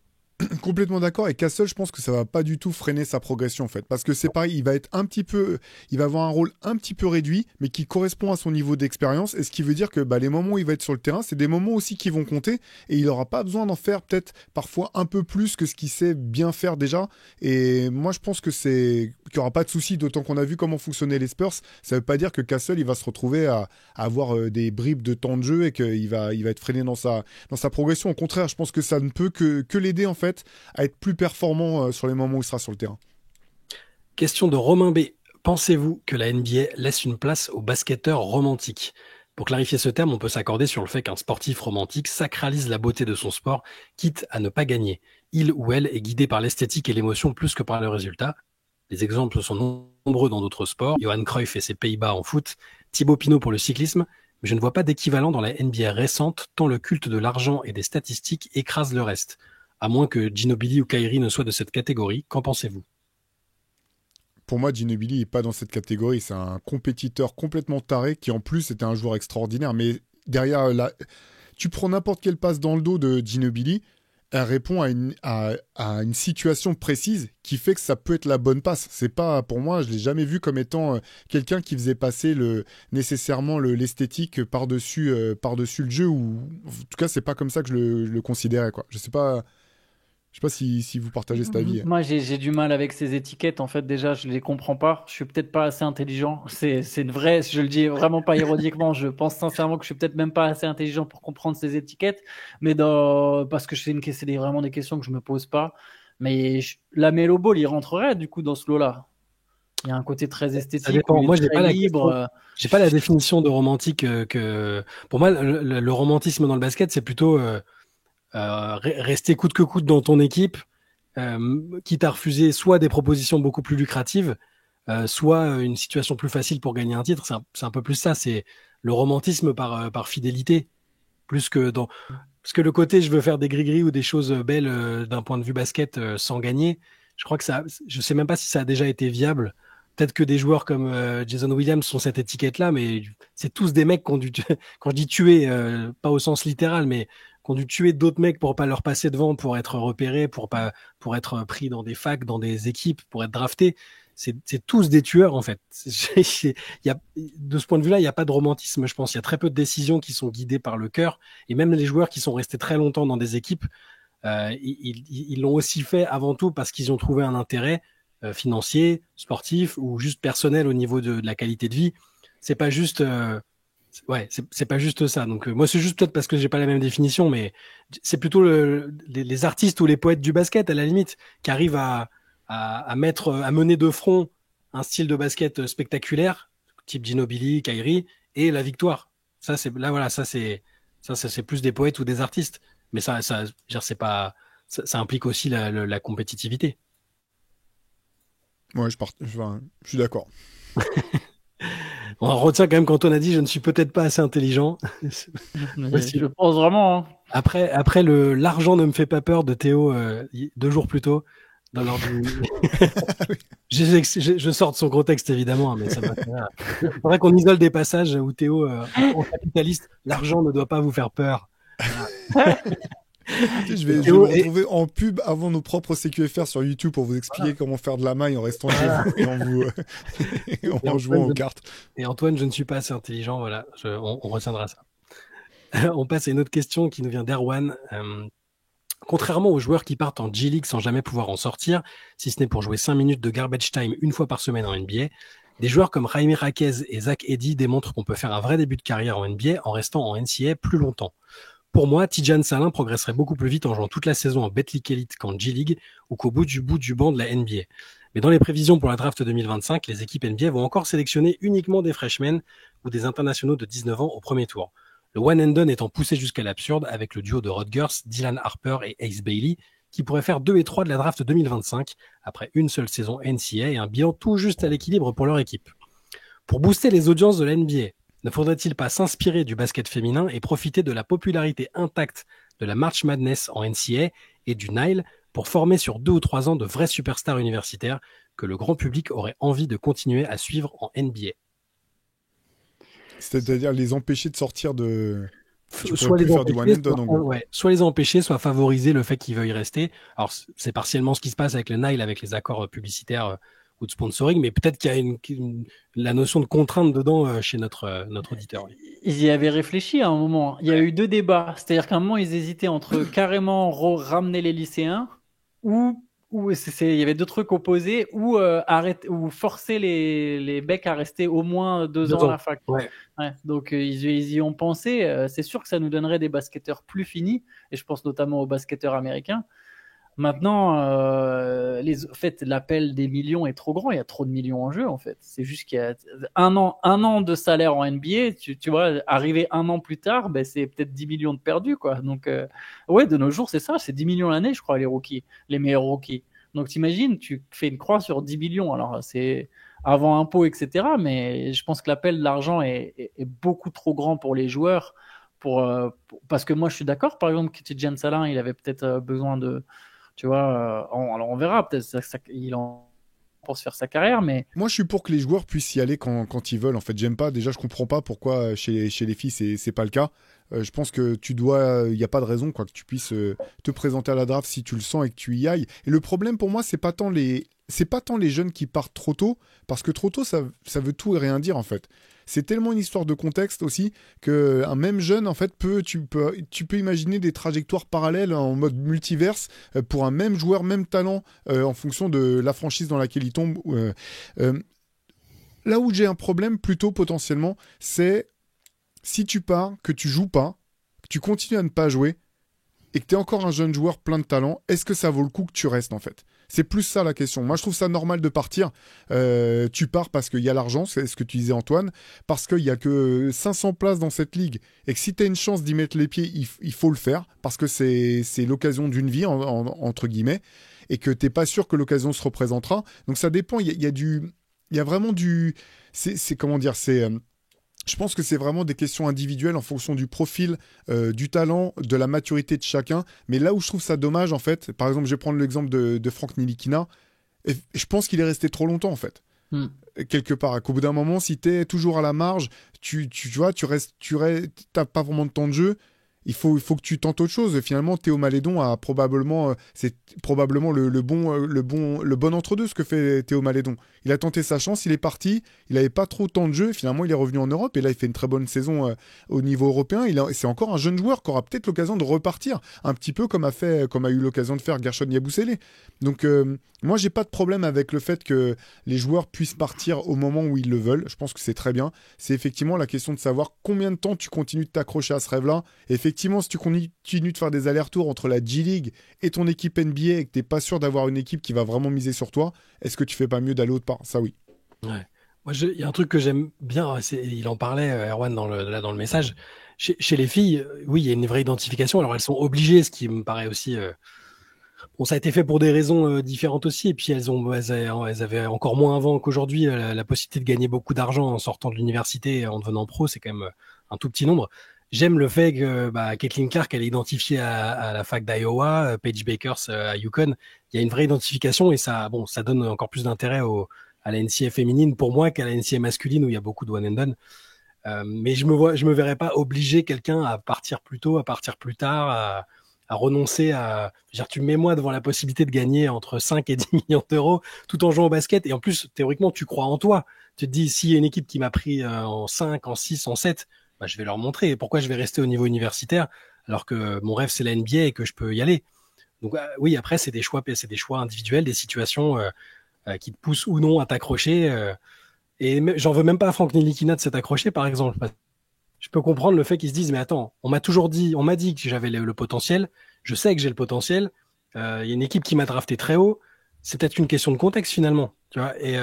complètement d'accord. Et Castle, je pense que ça va pas du tout freiner sa progression, en fait. Parce que c'est pareil, il va avoir un rôle un petit peu réduit, mais qui correspond à son niveau d'expérience. Et ce qui veut dire que bah, les moments où il va être sur le terrain, c'est des moments aussi qui vont compter. Et il aura pas besoin d'en faire peut-être parfois un peu plus que ce qu'il sait bien faire déjà. Et moi, je pense qu'il y aura pas de souci, d'autant qu'on a vu comment fonctionnaient les Spurs. Ça veut pas dire que Castle, il va se retrouver à avoir des bribes de temps de jeu et qu'il va être freiné dans sa progression. Au contraire, je pense que ça ne peut que l'aider, en fait, à être plus performant sur les moments où il sera sur le terrain. Question de Romain B. Pensez-vous que la NBA laisse une place aux basketteurs romantiques? Pour clarifier ce terme, on peut s'accorder sur le fait qu'un sportif romantique sacralise la beauté de son sport, quitte à ne pas gagner. Il ou elle est guidé par l'esthétique et l'émotion plus que par le résultat. Les exemples sont nombreux dans d'autres sports. Johan Cruyff et ses Pays-Bas en foot, Thibaut Pinot pour le cyclisme, mais je ne vois pas d'équivalent dans la NBA récente, tant le culte de l'argent et des statistiques écrase le reste. À moins que Ginobili ou Kyrie ne soient de cette catégorie, qu'en pensez-vous? Pour moi, Ginobili n'est pas dans cette catégorie. C'est un compétiteur complètement taré qui, en plus, était un joueur extraordinaire. Mais derrière, tu prends n'importe quelle passe dans le dos de Ginobili, elle répond à une situation précise qui fait que ça peut être la bonne passe. C'est pas, pour moi, je l'ai jamais vu comme étant quelqu'un qui faisait passer nécessairement l'esthétique par-dessus le jeu. Ou, en tout cas, c'est pas comme ça que je le considérais, quoi. Je sais pas si vous partagez cet avis. Moi, j'ai du mal avec ces étiquettes. En fait, déjà, je les comprends pas. Je suis peut-être pas assez intelligent. C'est une vraie, je le dis vraiment pas ironiquement. Je pense sincèrement que je suis peut-être même pas assez intelligent pour comprendre ces étiquettes. Mais parce que vraiment des questions que je me pose pas. Mais la Melo Ball, il rentrerait du coup dans ce lot-là. Il y a un côté très Ça esthétique où dépend. il Moi, est très libre. j'ai pas la définition de romantique Pour moi, le romantisme dans le basket, c'est plutôt rester coûte que coûte dans ton équipe, quitte à refuser soit des propositions beaucoup plus lucratives, soit une situation plus facile pour gagner un titre. C'est un peu plus ça. C'est le romantisme par fidélité, plus que dans. Parce que le côté je veux faire des gris-gris ou des choses belles d'un point de vue basket sans gagner, je crois que je sais même pas si ça a déjà été viable. Peut-être que des joueurs comme Jason Williams sont cette étiquette-là, mais c'est tous des mecs qui ont dû, quand je dis tuer, pas au sens littéral, mais qui ont dû tuer d'autres mecs pour pas leur passer devant, pour être repérés, pour être pris dans des facs, dans des équipes, pour être draftés. C'est tous des tueurs, en fait. De ce point de vue-là, il n'y a pas de romantisme, je pense. Il y a très peu de décisions qui sont guidées par le cœur. Et même les joueurs qui sont restés très longtemps dans des équipes, ils l'ont aussi fait avant tout parce qu'ils ont trouvé un intérêt financier, sportif ou juste personnel au niveau de la qualité de vie. C'est pas juste... c'est pas juste ça. Donc moi, c'est juste peut-être parce que j'ai pas la même définition, mais c'est plutôt les artistes ou les poètes du basket, à la limite, qui arrivent à mener de front un style de basket spectaculaire, type Ginobili, Kyrie, et la victoire. Ça, c'est plus des poètes ou des artistes. Mais ça, c'est pas, ça implique aussi la compétitivité. Ouais, je suis d'accord. On retient quand même qu'Antoine a dit je ne suis peut-être pas assez intelligent. Je pense vraiment. Hein. Après l'argent ne me fait pas peur de Théo 2 jours plus tôt. Lors du... je sors de son contexte évidemment, mais ça m'a fait rire. Il faudrait qu'on isole des passages où Théo, en capitaliste, l'argent ne doit pas vous faire peur. Je vais me retrouver en pub avant nos propres CQFR sur YouTube pour vous expliquer comment faire de la maille en restant chez vous et en jouant aux cartes. Et Antoine, je ne suis pas assez intelligent, voilà, on retiendra ça. On passe à une autre question qui nous vient d'Erwan. Contrairement aux joueurs qui partent en G-League sans jamais pouvoir en sortir, si ce n'est pour jouer 5 minutes de garbage time une fois par semaine en NBA, des joueurs comme Jaime Raquez et Zach Edey démontrent qu'on peut faire un vrai début de carrière en NBA en restant en NCAA plus longtemps. Pour moi, Tidjane Salin progresserait beaucoup plus vite en jouant toute la saison en Betclic Elite qu'en G-League ou qu'au bout du banc de la NBA. Mais dans les prévisions pour la draft 2025, les équipes NBA vont encore sélectionner uniquement des freshmen ou des internationaux de 19 ans au premier tour. Le one and done étant poussé jusqu'à l'absurde avec le duo de Rutgers, Dylan Harper et Ace Bailey, qui pourraient faire 2 et 3 de la draft 2025 après une seule saison NCAA et un bilan tout juste à l'équilibre pour leur équipe. Pour booster les audiences de la NBA, ne faudrait-il pas s'inspirer du basket féminin et profiter de la popularité intacte de la March Madness en NCAA et du Nile pour former sur 2 ou 3 ans de vrais superstars universitaires que le grand public aurait envie de continuer à suivre en NBA? C'est-à-dire les empêcher de sortir de... Soit les empêcher, soit favoriser le fait qu'ils veuillent rester. Alors, c'est partiellement ce qui se passe avec le Nile, avec les accords publicitaires ou de sponsoring, mais peut-être qu'il y a la notion de contrainte dedans chez notre auditeur. Ils y avaient réfléchi à un moment. Il y a eu 2 débats. C'est-à-dire qu'à un moment, ils hésitaient entre carrément ramener les lycéens ou il y avait 2 trucs opposés ou forcer les becs à rester au moins 2 ans à la fac. Ouais. Ouais, donc ils y ont pensé. C'est sûr que ça nous donnerait des basketteurs plus finis, et je pense notamment aux basketteurs américains. Maintenant, en fait, l'appel des millions est trop grand. Il y a trop de millions en jeu, en fait. C'est juste qu'il y a un an de salaire en NBA. Tu vois, arriver 1 an plus tard, c'est peut-être 10 millions de perdus, quoi. Donc, ouais, de nos jours, c'est ça. C'est 10 millions l'année, je crois, les meilleurs rookies. Donc, t'imagines, tu fais une croix sur 10 millions. Alors, c'est avant impôts, etc. Mais je pense que l'appel de l'argent est beaucoup trop grand pour les joueurs. Parce que moi, je suis d'accord, par exemple, que Tidjane Salin, il avait peut-être besoin de... Tu vois, alors on verra, peut-être il en pense faire sa carrière, mais... Moi, je suis pour que les joueurs puissent y aller quand ils veulent. En fait, j'aime pas. Déjà, je comprends pas pourquoi chez les filles, c'est pas le cas. Je pense que il y a pas de raison que tu puisses te présenter à la draft si tu le sens et que tu y ailles. Et le problème pour moi, c'est pas tant les jeunes qui partent trop tôt, parce que trop tôt, ça veut tout et rien dire en fait. C'est tellement une histoire de contexte aussi qu'un même jeune, en fait, tu peux imaginer des trajectoires parallèles en mode multiverse pour un même joueur, même talent en fonction de la franchise dans laquelle il tombe. Là où j'ai un problème plutôt potentiellement, c'est si tu pars, que tu joues pas, que tu continues à ne pas jouer et que tu es encore un jeune joueur plein de talent, est-ce que ça vaut le coup que tu restes en fait ? C'est plus ça la question. Moi, je trouve ça normal de partir. Tu pars parce qu'il y a l'argent, c'est ce que tu disais Antoine, parce qu'il n'y a que 500 places dans cette ligue et que si tu as une chance d'y mettre les pieds, il faut le faire parce que c'est l'occasion d'une vie, entre guillemets, et que tu n'es pas sûr que l'occasion se représentera. Donc ça dépend. Il y a vraiment du... comment dire, je pense que c'est vraiment des questions individuelles en fonction du profil, du talent, de la maturité de chacun. Mais là où je trouve ça dommage, en fait, par exemple, je vais prendre l'exemple de Frank Ntilikina. Et je pense qu'il est resté trop longtemps, en fait. Quelque part. Qu'au bout d'un moment, si tu es toujours à la marge, tu vois, t'as pas vraiment de temps de jeu. Il faut que tu tentes autre chose. Finalement, Théo Malédon a c'est probablement le bon entre-deux, ce que fait Théo Malédon. Il a tenté sa chance, il est parti, il n'avait pas trop de temps de jeu, finalement il est revenu en Europe et là il fait une très bonne saison au niveau européen. C'est encore un jeune joueur qui aura peut-être l'occasion de repartir, un petit peu comme a eu l'occasion de faire Gershon Yabusele. Donc moi j'ai pas de problème avec le fait que les joueurs puissent partir au moment où ils le veulent. Je pense que c'est très bien. C'est effectivement la question de savoir combien de temps tu continues de t'accrocher à ce rêve-là. Et effectivement, si tu continues de faire des allers-retours entre la G-League et ton équipe NBA et que t'es pas sûr d'avoir une équipe qui va vraiment miser sur toi, est-ce que tu fais pas mieux d'aller autre part ? Ça oui. Ouais. Moi, il y a un truc que j'aime bien, il en parlait, Erwan, dans le message. Chez les filles, oui, il y a une vraie identification. Alors, elles sont obligées, ce qui me paraît aussi Bon, ça a été fait pour des raisons différentes aussi, et puis elles avaient encore moins avant qu'aujourd'hui la possibilité de gagner beaucoup d'argent en sortant de l'université et en devenant pro, c'est quand même un tout petit nombre. J'aime le fait que Caitlin Clark, elle est identifiée à la fac d'Iowa, Paige Bakers à UConn. Il y a une vraie identification et ça donne encore plus d'intérêt à la NCAA féminine pour moi qu'à la NCAA masculine où il y a beaucoup de one and done. Mais je me verrais pas obliger quelqu'un à partir plus tôt, à partir plus tard, à renoncer à... Je veux dire, tu me mets moi devant la possibilité de gagner entre 5 et 10 millions d'euros tout en jouant au basket. Et en plus, théoriquement, tu crois en toi. Tu te dis, s'il y a une équipe qui m'a pris en 5, en 6, en 7, je vais leur montrer. Pourquoi je vais rester au niveau universitaire alors que mon rêve, c'est la NBA et que je peux y aller. Donc oui, après, c'est des choix individuels, des situations qui te poussent ou non à t'accrocher. Et j'en veux même pas à Frank Ntilikina de s'être accroché, par exemple. Je peux comprendre le fait qu'ils se disent, mais attends, on m'a dit que j'avais le potentiel. Je sais que j'ai le potentiel. Il y a une équipe qui m'a drafté très haut. C'est peut-être une question de contexte finalement, tu vois. Et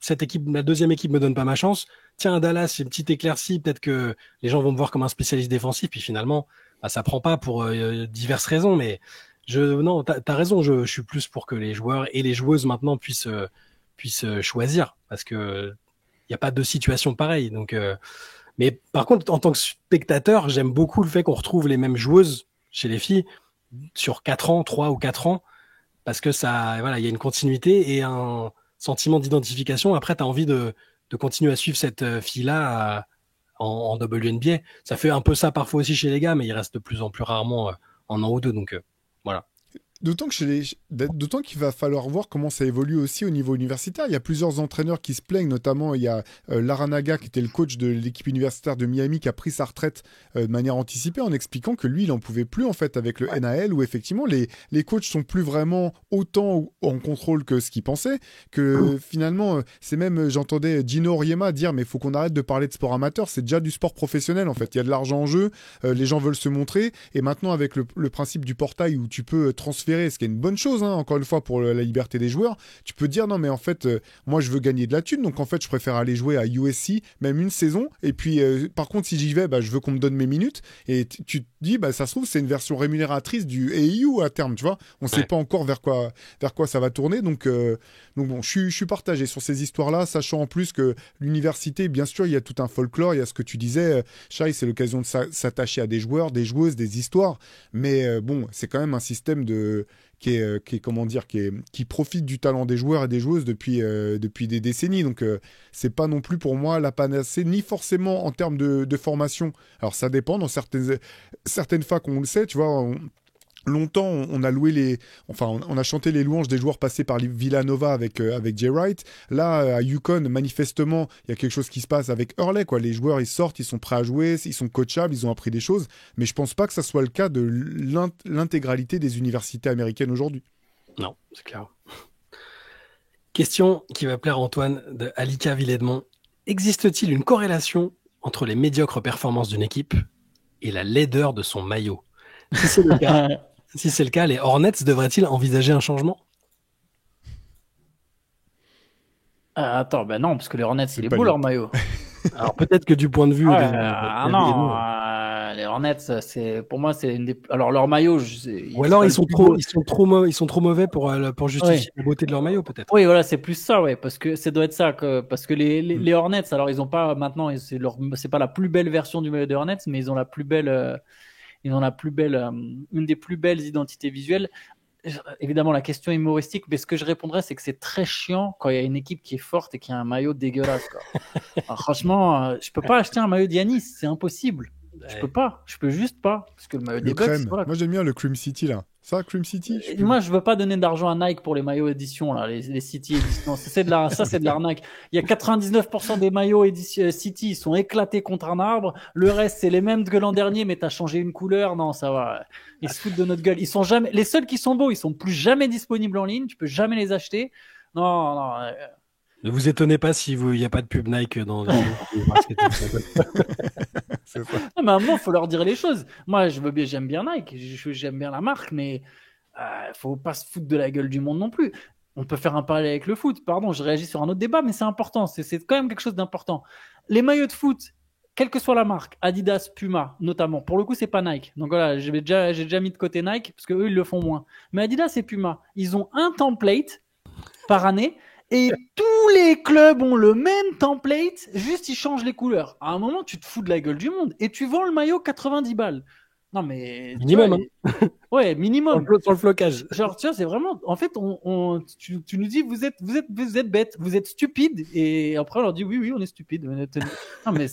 cette équipe, la deuxième équipe me donne pas ma chance. Tiens, à Dallas, c'est une petite éclaircie. Peut-être que les gens vont me voir comme un spécialiste défensif. Puis finalement, ça prend pas pour diverses raisons. Mais non, t'as raison. Je suis plus pour que les joueurs et les joueuses maintenant puissent choisir, parce que il y a pas de situation pareille. Donc mais par contre, en tant que spectateur, j'aime beaucoup le fait qu'on retrouve les mêmes joueuses chez les filles sur 4 ans, 3 ou 4 ans, parce que ça, voilà, il y a une continuité et un sentiment d'identification. Après, tu as envie de continuer à suivre cette fille-là en WNBA. Ça fait un peu ça parfois aussi chez les gars, mais il reste de plus en plus rarement en an ou deux. Donc voilà. D'autant qu'il va falloir voir comment ça évolue aussi au niveau universitaire. Il y a plusieurs entraîneurs qui se plaignent, notamment il y a Laranaga qui était le coach de l'équipe universitaire de Miami qui a pris sa retraite de manière anticipée en expliquant que lui il en pouvait plus en fait avec le NAL où effectivement les coachs sont plus vraiment autant en contrôle que ce qu'ils pensaient, que finalement c'est même j'entendais Gino Auriemma dire mais il faut qu'on arrête de parler de sport amateur, c'est déjà du sport professionnel en fait. Il y a de l'argent en jeu, les gens veulent se montrer et maintenant avec le principe du portail où tu peux transférer, ce qui est une bonne chose, hein, encore une fois, pour la liberté des joueurs, tu peux dire non, mais en fait, moi, je veux gagner de la thune, donc en fait, je préfère aller jouer à USC, même une saison, et puis, par contre, si j'y vais, je veux qu'on me donne mes minutes, et tu te dis, ça se trouve, c'est une version rémunératrice du AAU à terme, tu vois, on sait pas encore vers quoi ça va tourner, donc bon, je suis partagé sur ces histoires-là, sachant en plus que l'université, bien sûr, il y a tout un folklore, il y a ce que tu disais, Shai, c'est l'occasion de s'attacher à des joueurs, des joueuses, des histoires, mais bon, c'est quand même un système qui profite du talent des joueurs et des joueuses depuis des décennies. Donc, c'est pas non plus pour moi la panacée, ni forcément en termes de formation. Alors, ça dépend. Dans certaines facs, on le sait, tu vois. Longtemps, on a chanté les louanges des joueurs passés par Villanova avec Jay Wright. Là, à UConn, manifestement, il y a quelque chose qui se passe avec Hurley, quoi. Les joueurs, ils sortent, ils sont prêts à jouer, ils sont coachables, ils ont appris des choses. Mais je pense pas que ça soit le cas de l'intégralité des universités américaines aujourd'hui. Non, c'est clair. Question qui va plaire à Antoine de Alika Villedmont. Existe-t-il une corrélation entre les médiocres performances d'une équipe et la laideur de son maillot? Si c'est le cas, les Hornets devraient-ils envisager un changement? Attends, non, parce que les Hornets, il est beau leur maillot. Alors peut-être que du point de vue... non, les Hornets, pour moi, c'est une des... Alors leur maillot... Ou alors ils sont trop mauvais pour justifier la beauté de leur maillot, peut-être. Oui, voilà, c'est plus ça, ouais, parce que ça doit être ça. Parce que les Hornets, alors ils ont pas maintenant, c'est pas la plus belle version du maillot des Hornets, mais ils ont la plus belle... une des plus belles identités visuelles. Évidemment, la question humoristique, mais ce que je répondrais, c'est que c'est très chiant quand il y a une équipe qui est forte et qui a un maillot dégueulasse, quoi. Alors, franchement, je peux pas acheter un maillot d'Yanis, c'est impossible. Je peux pas, je peux juste pas, parce que le maillot des Bucks, voilà. Moi j'aime bien le Cream City là. Ça, Cream City. Moi, je veux pas donner d'argent à Nike pour les maillots édition là, les City édition. Ça c'est de l'arnaque. Il y a 99% des maillots City, ils sont éclatés contre un arbre. Le reste, c'est les mêmes que l'an dernier, mais t'as changé une couleur. Non, ça va. Ils se foutent de notre gueule. Les seuls qui sont beaux, ils sont plus jamais disponibles en ligne. Tu peux jamais les acheter. Non. Ne vous étonnez pas s'il n'y a pas de pub Nike dans Non, mais à un moment, il faut leur dire les choses. Moi, j'aime bien Nike, j'aime bien la marque, mais faut pas se foutre de la gueule du monde non plus. On peut faire un parallèle avec le foot. Pardon, je réagis sur un autre débat, mais c'est important. C'est quand même quelque chose d'important. Les maillots de foot, quelle que soit la marque, Adidas, Puma, notamment. Pour le coup, c'est pas Nike. Donc voilà, j'ai déjà mis de côté Nike parce que eux, ils le font moins. Mais Adidas et Puma, ils ont un template par année et tous les clubs ont le même template, juste ils changent les couleurs. À un moment, tu te fous de la gueule du monde et tu vends le maillot 90 balles. Non, mais. Minimum, Ouais, minimum. Sur le flocage. Genre, tu vois, c'est vraiment. En fait, tu nous dis, vous êtes bêtes, vous êtes stupides. Et après, on leur dit, oui, on est stupides. Non, mais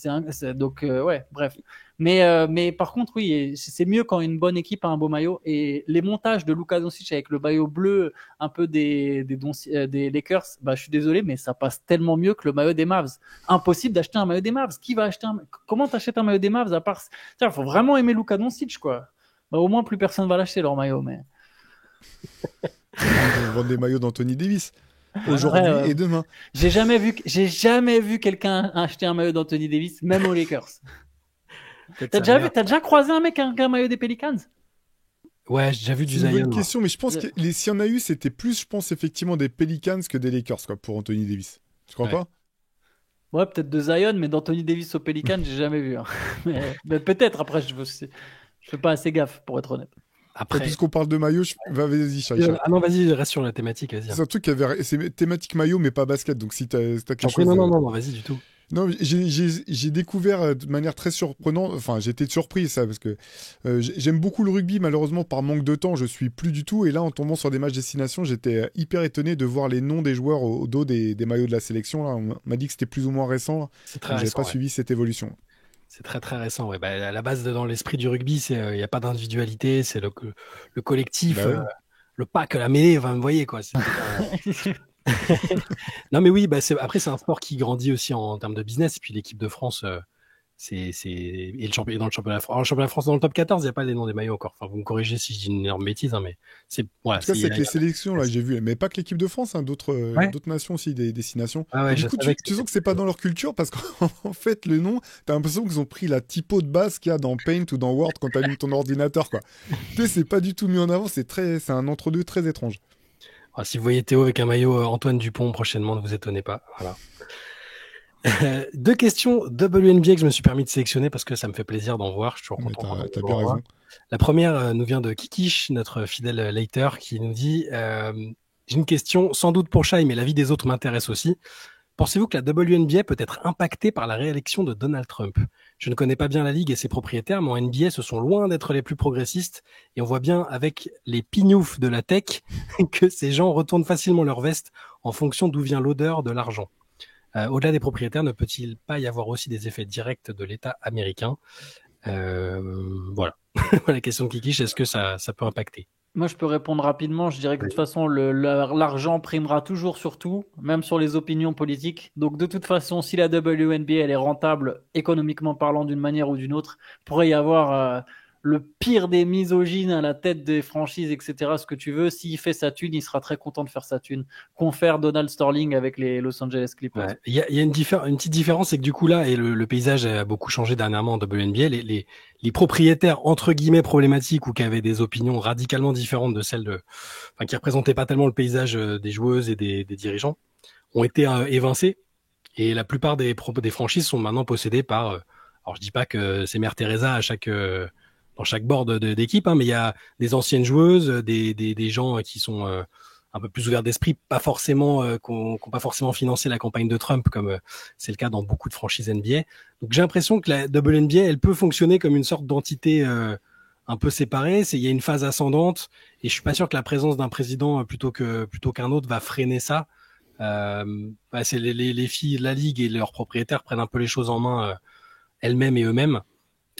donc, ouais, bref. Mais par contre, oui, c'est mieux quand une bonne équipe a un beau maillot. Et les montages de Luka Doncic avec le maillot bleu, un peu des Lakers, bah, je suis désolé, mais ça passe tellement mieux que le maillot des Mavs. Impossible d'acheter un maillot des Mavs. Qui va acheter Comment t'achètes un maillot des Mavs à part. Tiens, faut vraiment aimer Luka Doncic, quoi. Bah, au moins, plus personne va l'acheter leur maillot. Mais... Ils vendent des maillots d'Anthony Davis aujourd'hui et demain. J'ai jamais vu quelqu'un acheter un maillot d'Anthony Davis, même aux Lakers. T'as déjà croisé un mec avec un maillot des Pelicans? Ouais, j'ai déjà vu du Zion. C'est une bonne question, mais je pense que s'il y en a eu, c'était plus, je pense, effectivement, des Pelicans que des Lakers, quoi, pour Anthony Davis. Tu crois pas? Ouais, peut-être de Zion, mais d'Anthony Davis aux Pelicans, j'ai jamais vu. Hein. mais peut-être, après, je fais pas assez gaffe, pour être honnête. Après, puisqu'on parle de maillot, vas-y, Chaïcha. Ah non, vas-y, reste sur la thématique, vas-y. C'est un truc qui avait... C'est thématique maillot, mais pas basket, donc si t'as quelque chose... Non, vas-y, du tout. Non, j'ai découvert de manière très surprenante, enfin j'étais surpris ça, parce que j'aime beaucoup le rugby, malheureusement par manque de temps je suis plus du tout, et là en tombant sur des matchs destination j'étais hyper étonné de voir les noms des joueurs au dos des maillots de la sélection, là. On m'a dit que c'était plus ou moins récent, j'avais pas suivi cette évolution. C'est très très récent, ouais. Bah, à la base, dans l'esprit du rugby, il n'y a pas d'individualité, c'est le collectif, bah, ouais. Le pack, la mêlée, enfin, vous voyez quoi. Non mais oui, bah après c'est un sport qui grandit aussi en termes de business, et puis l'équipe de France, et dans le championnat de France. Alors, le championnat de France dans le top 14, il n'y a pas les noms des maillots encore. Enfin, vous me corrigez si je dis une énorme bêtise, hein, mais c'est voilà. En tout cas, c'est avec les sélections là, j'ai vu, mais pas que l'équipe de France, hein, d'autres nations aussi, des destinations. Ah ouais, du coup, tu sens que c'est pas dans leur culture parce qu'en fait, le nom, t'as l'impression qu'ils ont pris la typo de base qu'il y a dans Paint ou dans Word quand t'allumes ton ordinateur, quoi. Tu sais, c'est pas du tout mis en avant, c'est un entre-deux très étrange. Alors, si vous voyez Théo avec un maillot Antoine Dupont prochainement, ne vous étonnez pas. Voilà. 2 questions WNBA que je me suis permis de sélectionner parce que ça me fait plaisir d'en voir. Je suis toujours content. T'as bien raison. La première nous vient de Kikish, notre fidèle later, qui nous dit j'ai une question sans doute pour Shai, mais la vie des autres m'intéresse aussi. Pensez-vous que la WNBA peut être impactée par la réélection de Donald Trump? Je ne connais pas bien la ligue et ses propriétaires, mais en NBA, ce sont loin d'être les plus progressistes. Et on voit bien avec les pignoufs de la tech que ces gens retournent facilement leur veste en fonction d'où vient l'odeur de l'argent. Au-delà des propriétaires, ne peut-il pas y avoir aussi des effets directs de l'État américain? Voilà. La question de Kikish, est-ce que ça peut impacter? Moi, je peux répondre rapidement. Je dirais que de toute façon, l'argent primera toujours sur tout, même sur les opinions politiques. Donc, de toute façon, si la WNBA elle est rentable économiquement parlant d'une manière ou d'une autre, il pourrait y avoir le pire des misogynes à la tête des franchises, etc. Ce que tu veux. S'il fait sa thune, il sera très content de faire sa thune. Confère Donald Sterling avec les Los Angeles Clippers. Ouais. Il y a une petite différence, c'est que du coup là, et le paysage a beaucoup changé dernièrement en WNBA, les propriétaires entre guillemets problématiques ou qui avaient des opinions radicalement différentes de celles qui représentaient pas tellement le paysage des joueuses et des dirigeants, ont été évincés. Et la plupart des franchises sont maintenant possédées par, alors je dis pas que c'est Mère Teresa dans chaque board d'équipe, hein, mais il y a des anciennes joueuses, des gens qui sont un peu plus ouverts d'esprit, pas forcément qui n'ont pas forcément financé la campagne de Trump, comme c'est le cas dans beaucoup de franchises NBA. Donc j'ai l'impression que la WNBA, elle peut fonctionner comme une sorte d'entité un peu séparée. Il y a une phase ascendante, et je suis pas sûr que la présence d'un président plutôt qu'un autre va freiner ça. C'est les filles de la ligue et leurs propriétaires prennent un peu les choses en main elles-mêmes et eux-mêmes.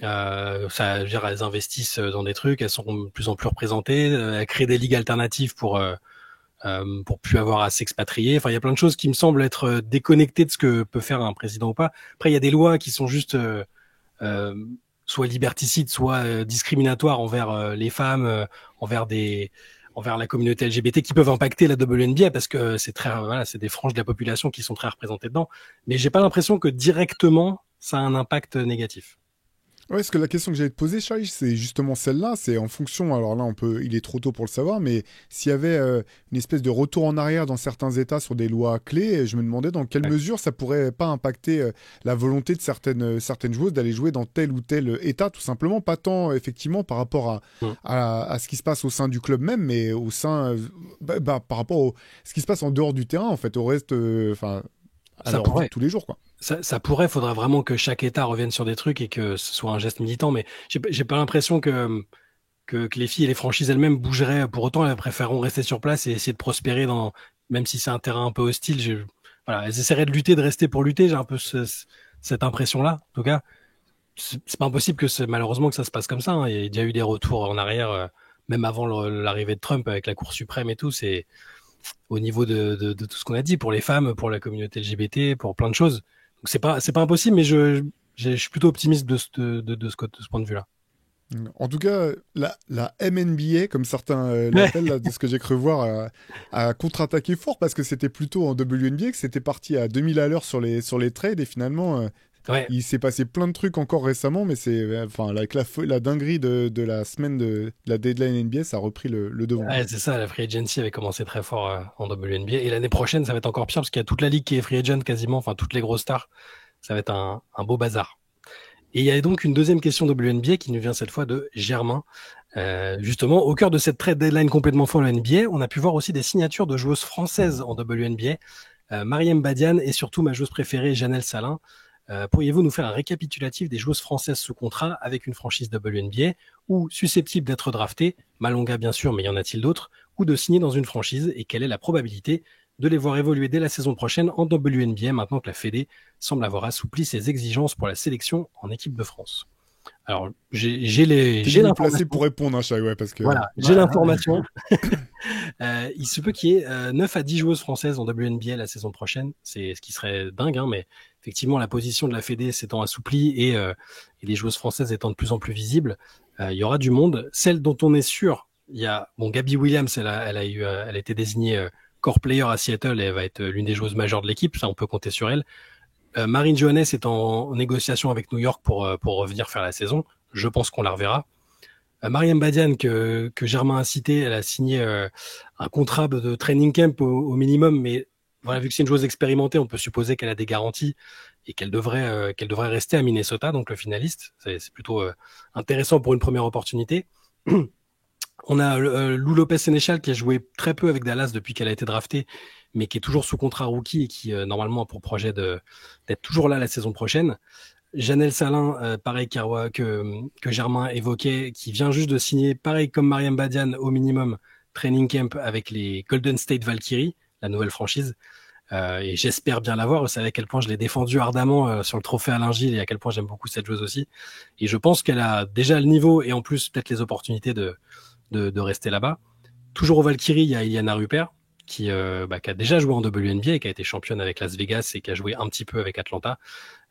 Ça, je veux dire, elles investissent dans des trucs, elles sont de plus en plus représentées, elles créent des ligues alternatives pour plus avoir à s'expatrier. Enfin, il y a plein de choses qui me semblent être déconnectées de ce que peut faire un président ou pas. Après, il y a des lois qui sont juste soit liberticides, soit discriminatoires envers les femmes, envers la communauté LGBT, qui peuvent impacter la WNBA parce que c'est des franges de la population qui sont très représentées dedans. Mais j'ai pas l'impression que directement ça a un impact négatif. Ouais, parce que la question que j'allais te poser, Shai, c'est justement celle-là. C'est en fonction, alors là, il est trop tôt pour le savoir, mais s'il y avait une espèce de retour en arrière dans certains États sur des lois clés, je me demandais dans quelle mesure ça pourrait pas impacter la volonté de certaines joueuses d'aller jouer dans tel ou tel État, tout simplement, pas tant effectivement par rapport à ce qui se passe au sein du club même, mais au sein, par rapport à ce qui se passe en dehors du terrain, en fait, au reste, à leur vie de tous les jours, quoi. Ça pourrait, faudrait vraiment que chaque État revienne sur des trucs et que ce soit un geste militant, mais j'ai pas l'impression que les filles et les franchises elles-mêmes bougeraient pour autant. Elles préféreront rester sur place et essayer de prospérer même si c'est un terrain un peu hostile. Voilà, elles essaieraient de lutter, de rester pour lutter. J'ai un peu cette impression-là. En tout cas, c'est pas impossible malheureusement que ça se passe comme ça, hein. Il y a déjà eu des retours en arrière, même avant l'arrivée de Trump avec la Cour suprême et tout. C'est au niveau de tout ce qu'on a dit pour les femmes, pour la communauté LGBT, pour plein de choses. Donc c'est pas impossible, mais je suis plutôt optimiste de ce point de vue-là. En tout cas, la MNBA, comme certains l'appellent, là, de ce que j'ai cru voir, a contre-attaqué fort parce que c'était plutôt en WNBA que c'était parti à 2000 à l'heure sur les trades et finalement, il s'est passé plein de trucs encore récemment, mais avec la dinguerie de la semaine de la deadline NBA, ça a repris le devant. Ouais, c'est ça, la free agency avait commencé très fort en WNBA et l'année prochaine, ça va être encore pire parce qu'il y a toute la ligue qui est free agent quasiment, enfin toutes les grosses stars. Ça va être un beau bazar. Et il y a donc une deuxième question WNBA qui nous vient cette fois de Germain. Justement, au cœur de cette trade deadline complètement folle en NBA, on a pu voir aussi des signatures de joueuses françaises en WNBA. Mariam Badian et surtout ma joueuse préférée, Janelle Salin. Pourriez-vous nous faire un récapitulatif des joueuses françaises sous contrat avec une franchise WNBA ou susceptibles d'être draftées, Malonga bien sûr, mais y en a-t-il d'autres, ou de signer dans une franchise et quelle est la probabilité de les voir évoluer dès la saison prochaine en WNBA maintenant que la Fédé semble avoir assoupli ses exigences pour la sélection en équipe de France. Alors, j'ai placé pour répondre à chaque, parce que voilà, j'ai l'information. Il se peut qu'il y ait 9 à 10 joueuses françaises en WNBA la saison prochaine, c'est ce qui serait dingue, hein, mais effectivement la position de la Fédé s'étant assouplie et les joueuses françaises étant de plus en plus visibles, il y aura du monde. Celle dont on est sûr, il y a Gabby Williams, elle a été désignée core player à Seattle et elle va être l'une des joueuses majeures de l'équipe, ça on peut compter sur elle. Marine Johannes est en négociation avec New York pour revenir faire la saison. Je pense qu'on la reverra. Mariam Badian, que Germain a cité, elle a signé un contrat de training camp au minimum, mais voilà, vu que c'est une joueuse expérimentée, on peut supposer qu'elle a des garanties et qu'elle devrait rester à Minnesota, donc le finaliste. C'est plutôt intéressant pour une première opportunité. On a Lou Lopez-Sénéchal qui a joué très peu avec Dallas depuis qu'elle a été draftée, mais qui est toujours sous contrat rookie et qui normalement a pour projet d'être toujours là la saison prochaine. Janelle Salin, pareil que Germain évoquait, qui vient juste de signer, pareil comme Mariam Badian, au minimum training camp avec les Golden State Valkyries, la nouvelle franchise. Et j'espère bien l'avoir. Vous savez à quel point je l'ai défendu ardemment sur le trophée Alain Gilles et à quel point j'aime beaucoup cette joueuse aussi. Et je pense qu'elle a déjà le niveau et en plus peut-être les opportunités de rester là-bas. Toujours au Valkyrie, il y a Iliana Rupert qui a déjà joué en WNBA et qui a été championne avec Las Vegas et qui a joué un petit peu avec Atlanta.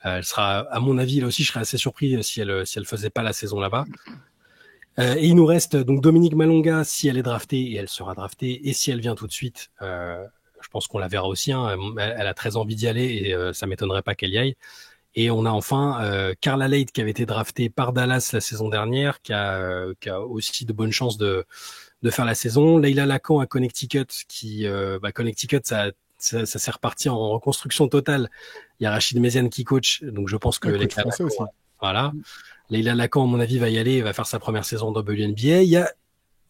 Elle sera, à mon avis, là aussi, je serais assez surpris si elle faisait pas la saison là-bas. Et il nous reste donc Dominique Malonga si elle est draftée et elle sera draftée, et si elle vient tout de suite, je pense qu'on la verra aussi. Hein, elle a très envie d'y aller et ça m'étonnerait pas qu'elle y aille. Et on a enfin Carla Leight qui avait été draftée par Dallas la saison dernière, qui a aussi de bonnes chances de faire la saison. Leila Lacan à Connecticut, Connecticut, ça s'est reparti en reconstruction totale. Il y a Rachid Méziane qui coach, donc je pense que les Français aussi. Voilà. Leila Lacan, à mon avis, va y aller, va faire sa première saison en WNBA. Il y a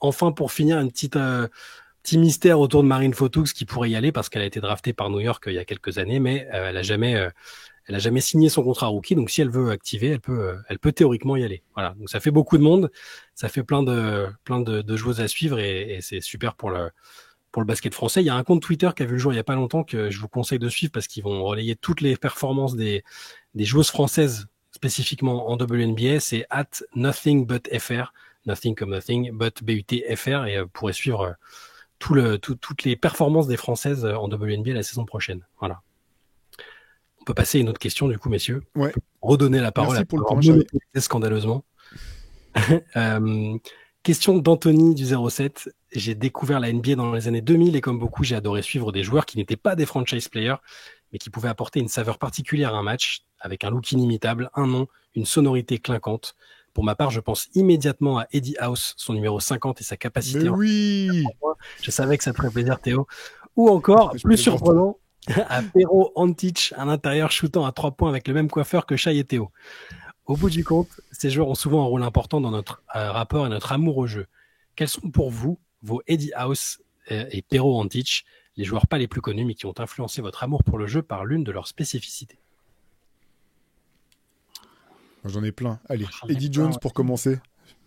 enfin, pour finir, un petit mystère autour de Marine Fotoux qui pourrait y aller parce qu'elle a été draftée par New York il y a quelques années, mais elle a jamais signé son contrat rookie. Donc si elle veut activer, elle peut théoriquement y aller. Voilà. Donc ça fait beaucoup de monde, ça fait plein de joueuses à suivre et c'est super pour le basket français. Il y a un compte Twitter qui a vu le jour il y a pas longtemps que je vous conseille de suivre parce qu'ils vont relayer toutes les performances des joueuses françaises spécifiquement en WNBA. C'est @NothingButFR, nothing comme nothing, but BUTFR, et vous pourrez suivre toutes les performances des Françaises en WNBA la saison prochaine. Voilà. On peut passer à une autre question du coup, messieurs. Ouais. Redonner la parole. Merci pour le point, scandaleusement. Question d'Anthony du 07. J'ai découvert la NBA dans les années 2000 et comme beaucoup, j'ai adoré suivre des joueurs qui n'étaient pas des franchise players, mais qui pouvaient apporter une saveur particulière à un match avec un look inimitable, un nom, une sonorité clinquante. Pour ma part, je pense immédiatement à Eddie House, son numéro 50 et sa capacité. Mais oui. Je savais que ça te ferait plaisir, Théo. Ou encore, plus surprenant, à Pero Antic, un intérieur shootant à 3 points avec le même coiffeur que Shai et Théo. Au bout du compte, ces joueurs ont souvent un rôle important dans notre rapport et notre amour au jeu. Quels sont pour vous vos Eddie House et Pero Antic, les joueurs pas les plus connus mais qui ont influencé votre amour pour le jeu par l'une de leurs spécificités? J'en ai plein. Allez, Eddie Jones pour commencer.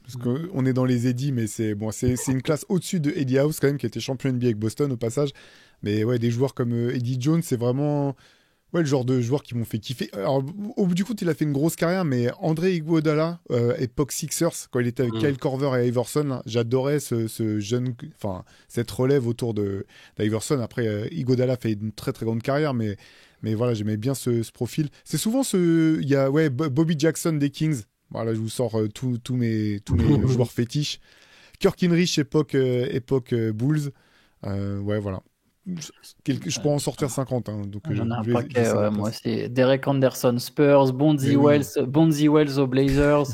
Parce qu'on est dans les Eddie, mais c'est une classe au-dessus de Eddie House quand même, qui était champion NBA avec Boston au passage. Mais ouais, des joueurs comme Eddie Jones, c'est vraiment le genre de joueurs qui m'ont fait kiffer. Alors, au bout du compte, il a fait une grosse carrière, mais André Iguodala, époque Sixers, quand il était avec Kyle Korver et Iverson, là, j'adorais ce jeune, cette relève autour d'Iverson. Après, Iguodala fait une très très grande carrière, mais voilà, j'aimais bien ce profil. C'est souvent il y a Bobby Jackson des Kings. Voilà, je vous sors tous mes joueurs fétiches. Kirk Hinrich, époque Bulls. Ouais, voilà. Je peux en sortir 50. Hein, donc j'en ai un paquet, moi, c'est Derek Anderson, Spurs, Bonzi Wells aux Blazers.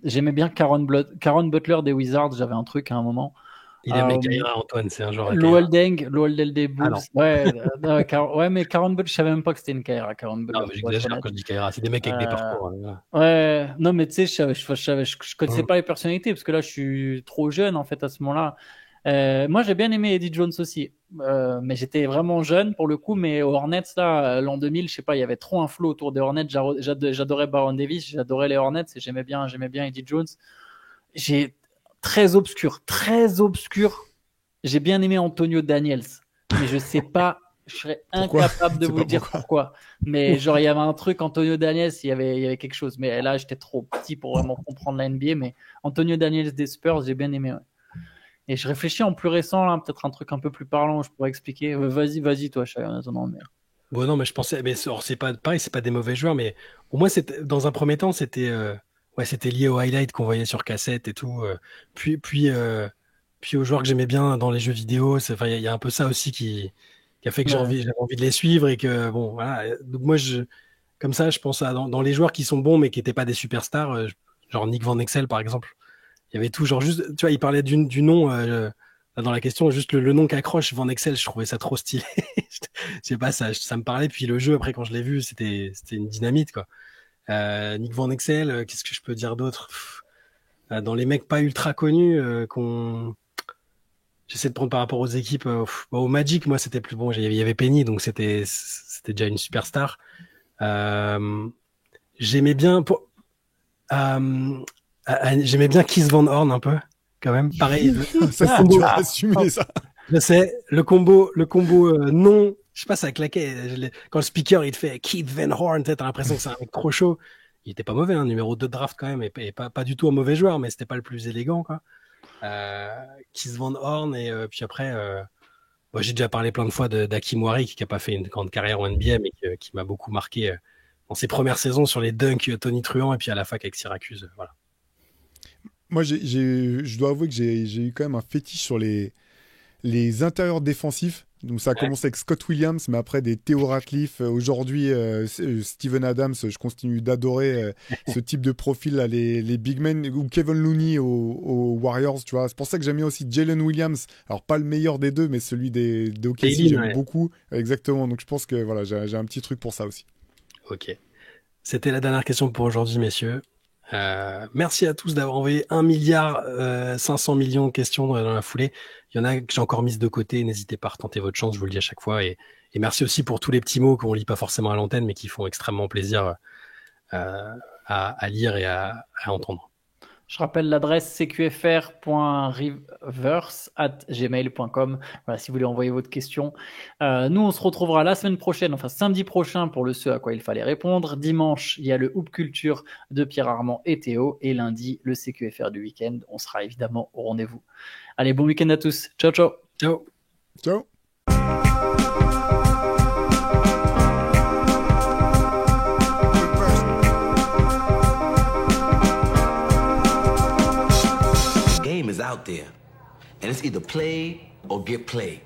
J'aimais bien Caron Butler des Wizards, j'avais un truc à un moment. Il aimait Kaira, Antoine, c'est un genre. Lowell Deng des Bulls. Ouais, mais Caron Butler, je savais même pas que c'était une Kaira. Caron Butler. Non, mais j'exagère quand je dis Kaira. C'est des mecs avec des parcours. Ouais, non, mais tu sais, je connaissais pas les personnalités parce que là, je suis trop jeune en fait à ce moment-là. Moi, j'ai bien aimé Eddie Jones aussi, mais j'étais vraiment jeune pour le coup. Mais aux Hornets, là, l'an 2000, je sais pas, il y avait trop un flow autour des Hornets. J'adorais Baron Davis, j'adorais les Hornets et j'aimais bien Eddie Jones. Très obscur. J'ai bien aimé Antonio Daniels, mais je sais pas, je serais incapable de vous dire pourquoi. Mais genre, il y avait un truc, Antonio Daniels, il y avait quelque chose. Mais là, j'étais trop petit pour vraiment comprendre la NBA. Mais Antonio Daniels des Spurs, j'ai bien aimé. Ouais. Et je réfléchis en plus récent, là, peut-être un truc un peu plus parlant, je pourrais expliquer. Vas-y, toi, Shai, en attendant. Mais... Bon, non, mais je pensais, mais c'est pas pareil, c'est pas des mauvais joueurs, mais au moins, dans un premier temps, c'était lié aux highlights qu'on voyait sur cassette et tout. Puis aux joueurs que j'aimais bien dans les jeux vidéo. Il y a un peu ça aussi qui a fait que j'avais envie de les suivre et que bon, voilà. Donc moi, comme ça, je pense dans les joueurs qui sont bons mais qui n'étaient pas des superstars, genre Nick Van Exel par exemple. Il y avait tout, genre juste, tu vois, il parlait du nom dans la question, juste le nom qu'accroche Van Exel, je trouvais ça trop stylé. Je sais pas, ça me parlait. Puis le jeu, après, quand je l'ai vu, c'était une dynamite, quoi. Nick Van Exel, qu'est-ce que je peux dire d'autre? Dans les mecs pas ultra connus j'essaie de prendre par rapport aux équipes. Au Magic, moi, c'était plus bon. Il y avait Penny, donc c'était déjà une superstar. J'aimais bien j'aimais bien Keith Van Horn un peu, quand même. Pareil. Ça, c'est dur à assumer, ça. Je sais, le combo non, je sais pas, ça claquait. Quand le speaker, il te fait Keith Van Horn, t'as l'impression que c'est un mec trop chaud. Il était pas mauvais, numéro 2 de draft quand même, et pas du tout un mauvais joueur, mais c'était pas le plus élégant, quoi. Keith Van Horn, et puis après, j'ai déjà parlé plein de fois d'Hakim Warrick, qui a pas fait une grande carrière en NBA, mais qui m'a beaucoup marqué dans ses premières saisons sur les dunks Tony Truant, et puis à la fac avec Syracuse, voilà. Moi, je dois avouer que j'ai eu quand même un fétiche sur les intérieurs défensifs. Donc ça a commencé avec Scott Williams, mais après des Theo Ratliff. Aujourd'hui, Steven Adams, je continue d'adorer ce type de profil, là, les big men, ou Kevin Looney aux Warriors, tu vois. C'est pour ça que j'aime bien aussi Jalen Williams. Alors pas le meilleur des deux, mais celui des OKC, j'aime beaucoup. Exactement, donc je pense que voilà, j'ai un petit truc pour ça aussi. Ok. C'était la dernière question pour aujourd'hui, messieurs. Merci à tous d'avoir envoyé 1,5 milliard de questions dans la foulée. Il y en a que j'ai encore mises de côté. N'hésitez pas à retenter votre chance, je vous le dis à chaque fois. Et merci aussi pour tous les petits mots qu'on lit pas forcément à l'antenne, mais qui font extrêmement plaisir à lire et à entendre. Je rappelle l'adresse cqfr.reverse@gmail.com. Voilà, si vous voulez envoyer votre question. Nous, on se retrouvera la semaine prochaine, enfin samedi prochain, pour le ce à quoi il fallait répondre. Dimanche, il y a le Hoop Culture de Pierre Armand et Théo. Et lundi, le CQFR du week-end. On sera évidemment au rendez-vous. Allez, bon week-end à tous. Ciao, ciao. Ciao. Ciao. Is out there, and it's either play or get played.